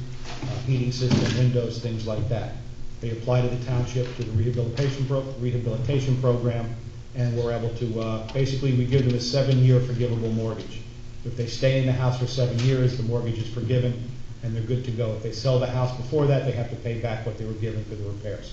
[SPEAKER 1] heating system, windows, things like that. They apply to the township to the rehabilitation program, and we're able to, basically, we give them a 7-year forgivable mortgage. If they stay in the house for 7 years, the mortgage is forgiven, and they're good to go. If they sell the house before that, they have to pay back what they were given for the repairs.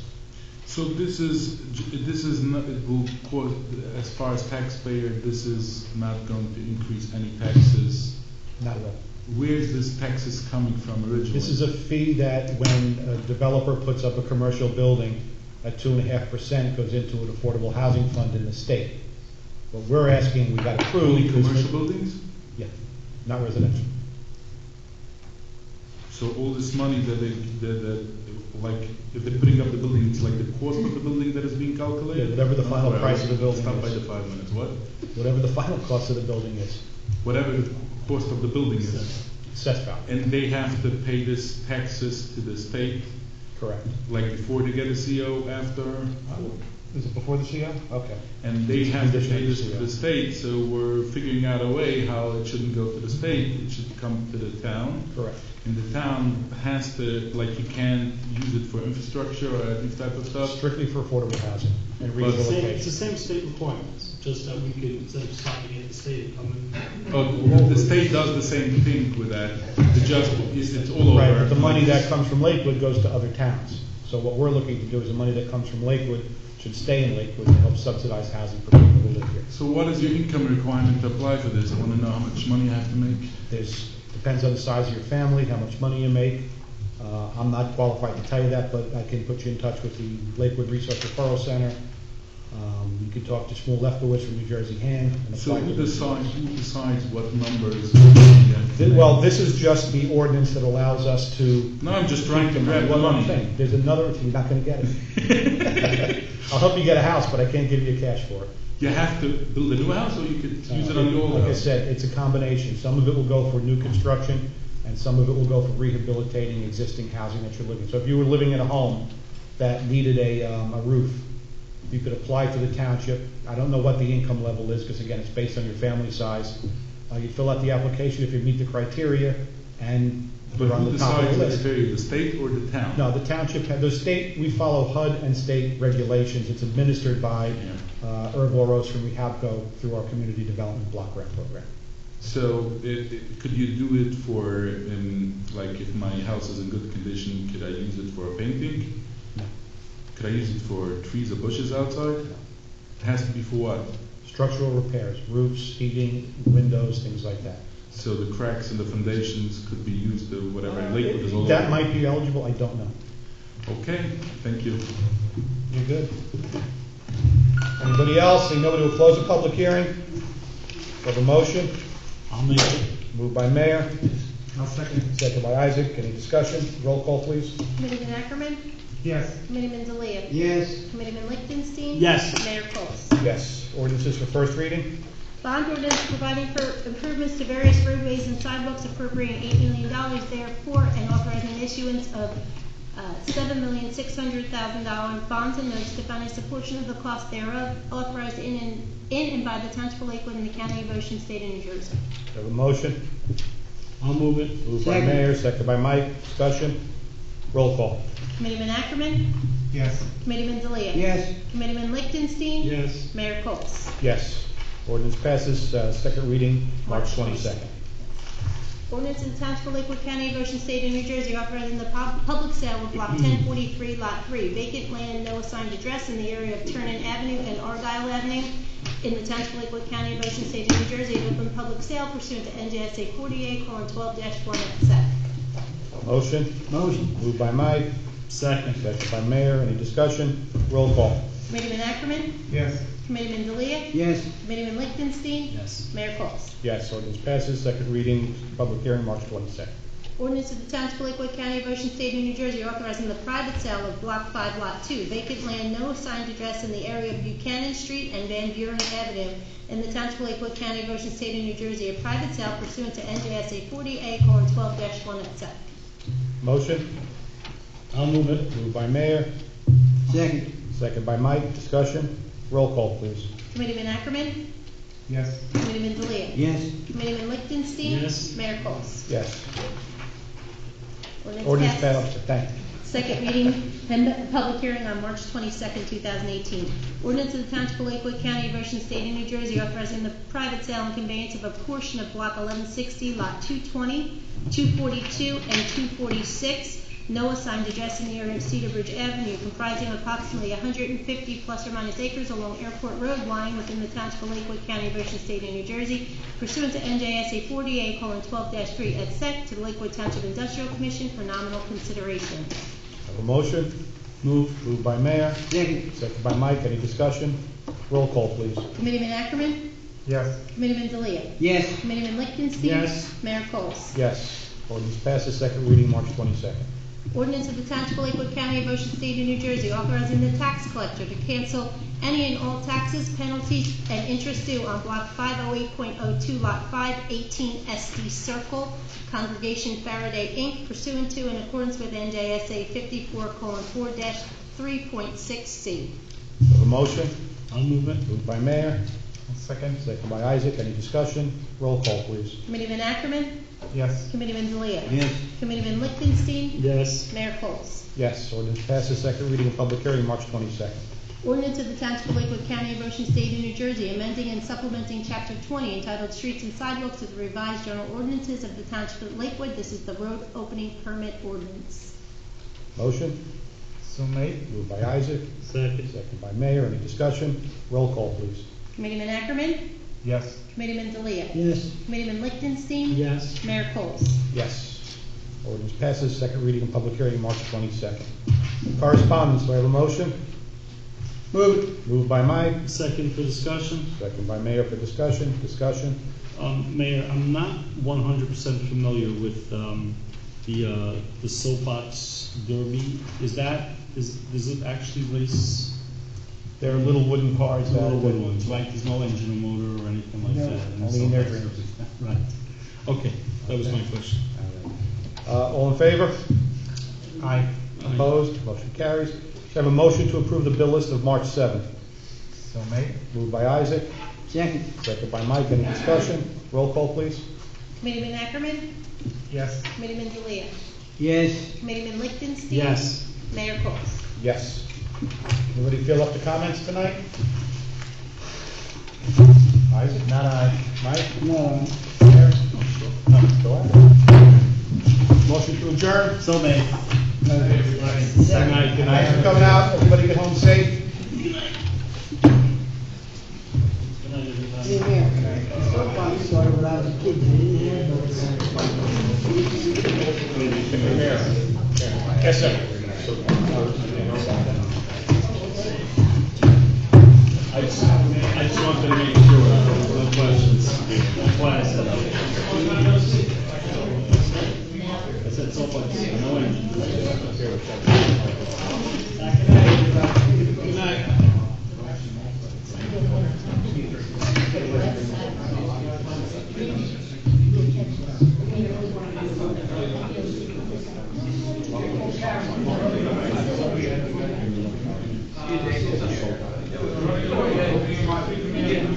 [SPEAKER 5] So this is not, it will cause, as far as taxpayer, this is not going to increase any taxes.
[SPEAKER 1] Not at all.
[SPEAKER 5] Where's this taxes coming from originally?
[SPEAKER 1] This is a fee that when a developer puts up a commercial building, at 2.5% goes into an affordable housing fund in the state. What we're asking, we got approved.
[SPEAKER 5] Only
[SPEAKER 1] is-
[SPEAKER 5] commercial buildings?
[SPEAKER 1] Yeah, not residential.
[SPEAKER 5] So all this money that like, if they're putting up the building, it's like the cost of the building that is being calculated?
[SPEAKER 1] Yeah, whatever the final price of the building
[SPEAKER 5] Stop by
[SPEAKER 1] is.
[SPEAKER 5] the 5 minutes, what?
[SPEAKER 1] Whatever the final cost of the building is,
[SPEAKER 5] Whatever the cost of the building is.
[SPEAKER 1] assessed value.
[SPEAKER 5] And they have to pay this taxes to the state,
[SPEAKER 1] Correct.
[SPEAKER 5] like before they get a CO, after?
[SPEAKER 1] Is it before the CO? Okay.
[SPEAKER 5] And they have to pay this to
[SPEAKER 1] CO.
[SPEAKER 5] the state, so we're figuring out a way how it shouldn't go to the state, it should come to the town.
[SPEAKER 1] Correct.
[SPEAKER 5] And the town has to, like, you can't use it for infrastructure or this type of stuff.
[SPEAKER 1] Strictly for affordable housing and
[SPEAKER 5] But-
[SPEAKER 4] It's the
[SPEAKER 1] rehabilitation.
[SPEAKER 4] same state requirements, just that we could, instead of stopping at the state and coming.
[SPEAKER 5] Oh, the state does the same thing with that, it's all over.
[SPEAKER 1] Right, but the money that comes from Lakewood goes to other towns. So what we're looking to do is the money that comes from Lakewood should stay in Lakewood to help subsidize housing for people who live here.
[SPEAKER 5] So what is your income requirement to apply for this? I wanna know how much money you have to make.
[SPEAKER 1] Depends on the size of your family, how much money you make. I'm not qualified to tell you that, but I can put you in touch with the Lakewood Resource Referral Center. You could talk to Shmuel Lefkowitz from New Jersey Hand. And
[SPEAKER 5] So
[SPEAKER 1] apply
[SPEAKER 5] who
[SPEAKER 1] to-
[SPEAKER 5] decides what numbers?
[SPEAKER 1] Well, this is just the ordinance that allows us to.
[SPEAKER 5] No, I'm just trying to grab the
[SPEAKER 1] One more
[SPEAKER 5] money.
[SPEAKER 1] thing, there's another, you're not gonna get it. I'll help you get a house, but I can't give you cash for it.
[SPEAKER 5] You have to build a new house, or you could use it on the old house?
[SPEAKER 1] Like I said, it's a combination. Some of it will go for new construction, and some of it will go for rehabilitating existing housing that you're living. So if you were living in a home that needed a roof, you could apply to the township. I don't know what the income level is, because again, it's based on your family size. You fill out the application if you meet the criteria, and
[SPEAKER 5] But
[SPEAKER 1] you're on
[SPEAKER 5] who
[SPEAKER 1] the top of
[SPEAKER 5] decides
[SPEAKER 1] the
[SPEAKER 5] the
[SPEAKER 1] list.
[SPEAKER 5] criteria, the state or the town?
[SPEAKER 1] No, the township, the state, we follow HUD and state regulations. It's administered by Irv Oros from Rehabco through our community development block grant program.
[SPEAKER 5] So could you do it for, like if my house is in good condition, could I use it for painting?
[SPEAKER 1] No.
[SPEAKER 5] Could I use it for trees or bushes outside? It has to be for what?
[SPEAKER 1] Structural repairs, roofs, heating, windows, things like that.
[SPEAKER 5] So the cracks in the foundations could be used to whatever, in Lakewood is all
[SPEAKER 1] That
[SPEAKER 5] over.
[SPEAKER 1] might be eligible, I don't know.
[SPEAKER 5] Okay, thank you.
[SPEAKER 1] You're good. Anybody else? Seeing nobody, will close the public hearing. We have a motion.
[SPEAKER 4] I'll make it.
[SPEAKER 1] Moved by Mayor,
[SPEAKER 14] I'll second.
[SPEAKER 1] second by Isaac. Any discussion? Roll call, please.
[SPEAKER 3] Committeeman Ackerman,
[SPEAKER 14] Yes.
[SPEAKER 3] Committeeman Delia.
[SPEAKER 14] Yes.
[SPEAKER 3] Committeeman Lichtenstein.
[SPEAKER 4] Yes.
[SPEAKER 3] Mayor Coles.
[SPEAKER 1] Yes. Ordinances for first reading.
[SPEAKER 3] Bond ordinance providing for improvements to various roadways and sidewalks appropriating $8 million therefore, and authorizing the issuance of $7,600,000 bonds and notes to finance a portion of the cost thereof, authorized in and by the Township of Lakewood in the County of Ocean, State of New Jersey.
[SPEAKER 1] We have a motion.
[SPEAKER 4] I'll move it.
[SPEAKER 1] Moved by
[SPEAKER 14] Second.
[SPEAKER 1] Mayor, second by Mike. Discussion. Roll call.
[SPEAKER 3] Committeeman Ackerman,
[SPEAKER 14] Yes.
[SPEAKER 3] Committeeman Delia.
[SPEAKER 14] Yes.
[SPEAKER 3] Committeeman Lichtenstein.
[SPEAKER 4] Yes.
[SPEAKER 3] Mayor Coles.
[SPEAKER 1] Yes. Ordinance passes, second reading, March 22nd.
[SPEAKER 3] Ordinance in the Township of Lakewood, County of Ocean, State of New Jersey, authorizing the public sale of block 1043, lot 3, vacant land, no assigned address in the area of Turner Avenue and Argyle Avenue in the Township of Lakewood, County of Ocean, State of New Jersey, an open public sale pursuant to NJSA 48:12-1
[SPEAKER 1] Motion.
[SPEAKER 14] Motion.
[SPEAKER 1] Moved by Mike,
[SPEAKER 4] Second.
[SPEAKER 1] second by Mayor. Any discussion? Roll call.
[SPEAKER 3] Committeeman Ackerman,
[SPEAKER 14] Yes.
[SPEAKER 3] Committeeman Delia.
[SPEAKER 14] Yes.
[SPEAKER 3] Committeeman Lichtenstein.
[SPEAKER 4] Yes.
[SPEAKER 3] Mayor Coles.
[SPEAKER 1] Yes, ordinance passes, second reading, public hearing, March 22nd.
[SPEAKER 3] Ordinance of the Township of Lakewood, County of Ocean, State of New Jersey, authorizing the private sale of Block 5, Lot 2, vacant land, no assigned address in the area of Buchanan Street and Van Buren Avenue in the Township of Lakewood, County of Ocean, State of New Jersey, a private sale pursuant to NJSA 40A:12-1.
[SPEAKER 1] Motion.
[SPEAKER 4] I'll move it.
[SPEAKER 1] Moved by Mayor,
[SPEAKER 14] Second.
[SPEAKER 1] second by Mike. Discussion. Roll call, please.
[SPEAKER 3] Committeeman Ackerman,
[SPEAKER 14] Yes.
[SPEAKER 3] Committeeman Delia.
[SPEAKER 14] Yes.
[SPEAKER 3] Committeeman Lichtenstein.
[SPEAKER 4] Yes.
[SPEAKER 3] Mayor Coles.
[SPEAKER 1] Yes. Ordinance
[SPEAKER 3] passes.
[SPEAKER 1] passed. Thank you.
[SPEAKER 3] Second reading and public hearing on March 22nd, 2018. Ordinance of the Township of Lakewood, County of Ocean, State of New Jersey, authorizing the private sale and conveyance of a portion of Block 1160, Lot 220, 242, and 246, no assigned address in the area of Cedar Bridge Avenue, comprising approximately 150 plus or minus acres along Airport Road, lying within the Township of Lakewood, County of Ocean, State of New Jersey, pursuant to NJSA 48:12-3 et sec. To the Lakewood Township Industrial Commission for nominal consideration.
[SPEAKER 1] Have a motion. Moved by Mayor,
[SPEAKER 14] Second.
[SPEAKER 1] second by Mike. Any discussion? Roll call, please.
[SPEAKER 3] Committeeman Ackerman,
[SPEAKER 14] Yes.
[SPEAKER 3] Committeeman Delia.
[SPEAKER 14] Yes.
[SPEAKER 3] Committeeman Lichtenstein.
[SPEAKER 4] Yes.
[SPEAKER 3] Mayor Coles.
[SPEAKER 1] Yes. Ordinance passes, second reading, March 22nd.
[SPEAKER 3] Ordinance of the Township of Lakewood, County of Ocean, State of New Jersey, authorizing the tax collector to cancel any and all taxes, penalties, and interest due on Block 508.02, Lot 518 SD Circle, Congregation Faraday, Inc., pursuant to and in accordance with NJSA 54:4-3.6C.
[SPEAKER 1] Have a motion.
[SPEAKER 4] I'll move it.
[SPEAKER 1] Moved by Mayor,
[SPEAKER 8] Second.
[SPEAKER 1] second by Isaac. Any discussion? Roll call, please.
[SPEAKER 3] Committeeman Ackerman,
[SPEAKER 8] Yes.
[SPEAKER 3] Committeeman Delia.
[SPEAKER 14] Yes.
[SPEAKER 3] Committeeman Lichtenstein.
[SPEAKER 4] Yes.
[SPEAKER 3] Mayor Coles.
[SPEAKER 1] Yes, ordinance passes, second reading and public hearing, March 22nd.
[SPEAKER 3] Ordinance of the Township of Lakewood, County of Ocean, State of New Jersey, amending and supplementing Chapter 20 entitled Streets and Sidewalks of the Revised General Ordinances of the Township of Lakewood. This is the road opening permit ordinance.
[SPEAKER 1] Motion.
[SPEAKER 8] So made.
[SPEAKER 1] Moved by Isaac,
[SPEAKER 4] Second.
[SPEAKER 1] second by Mayor. Any discussion? Roll call, please.
[SPEAKER 3] Committeeman Ackerman,
[SPEAKER 8] Yes.
[SPEAKER 3] Committeeman Delia.
[SPEAKER 14] Yes.
[SPEAKER 3] Committeeman Lichtenstein.
[SPEAKER 4] Yes.
[SPEAKER 3] Mayor Coles.
[SPEAKER 1] Yes. Ordinance passes, second reading and public hearing, March 22nd. Correspondence, do I have a motion?
[SPEAKER 14] Move it.
[SPEAKER 1] Moved by Mike,
[SPEAKER 4] Second for discussion.
[SPEAKER 1] second by Mayor for discussion. Discussion.
[SPEAKER 4] Mayor, I'm not 100% familiar with the soapbox derby. Does it actually race?
[SPEAKER 1] They're little wooden cars.
[SPEAKER 4] The little wooden ones, right? There's no engine or motor or anything like
[SPEAKER 1] No,
[SPEAKER 4] that?
[SPEAKER 1] only in their dreams.
[SPEAKER 4] Right. Okay, that was my question.
[SPEAKER 1] All in favor?
[SPEAKER 8] Aye.
[SPEAKER 1] Opposed? Motion carries. We have a motion to approve the bill list of March 7th.
[SPEAKER 8] So made.
[SPEAKER 1] Moved by Isaac,
[SPEAKER 14] Second.
[SPEAKER 1] second by Mike. Any discussion? Roll call, please.
[SPEAKER 3] Committeeman Ackerman,
[SPEAKER 8] Yes.
[SPEAKER 3] Committeeman Delia,
[SPEAKER 14] Yes.
[SPEAKER 3] Committeeman Lichtenstein.
[SPEAKER 4] Yes.
[SPEAKER 3] Mayor Coles.
[SPEAKER 1] Yes. Anybody feel up to comments tonight? Isaac?
[SPEAKER 8] Not aye.
[SPEAKER 1] Mike?
[SPEAKER 14] No.
[SPEAKER 1] Mayor? No, go ahead. Motion to adjourn?
[SPEAKER 4] So made.
[SPEAKER 1] Good night. Thanks for coming out. Everybody get home safe.
[SPEAKER 14] Hey, Mayor. Soapbox started when I was a kid.
[SPEAKER 1] Yes, sir.
[SPEAKER 4] I just wanted to make sure, no questions. That's why I said that. I said so much, no engine. Good night.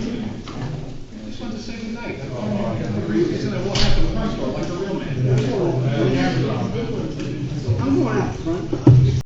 [SPEAKER 1] Just wanted to say good night. Isn't it what happened first?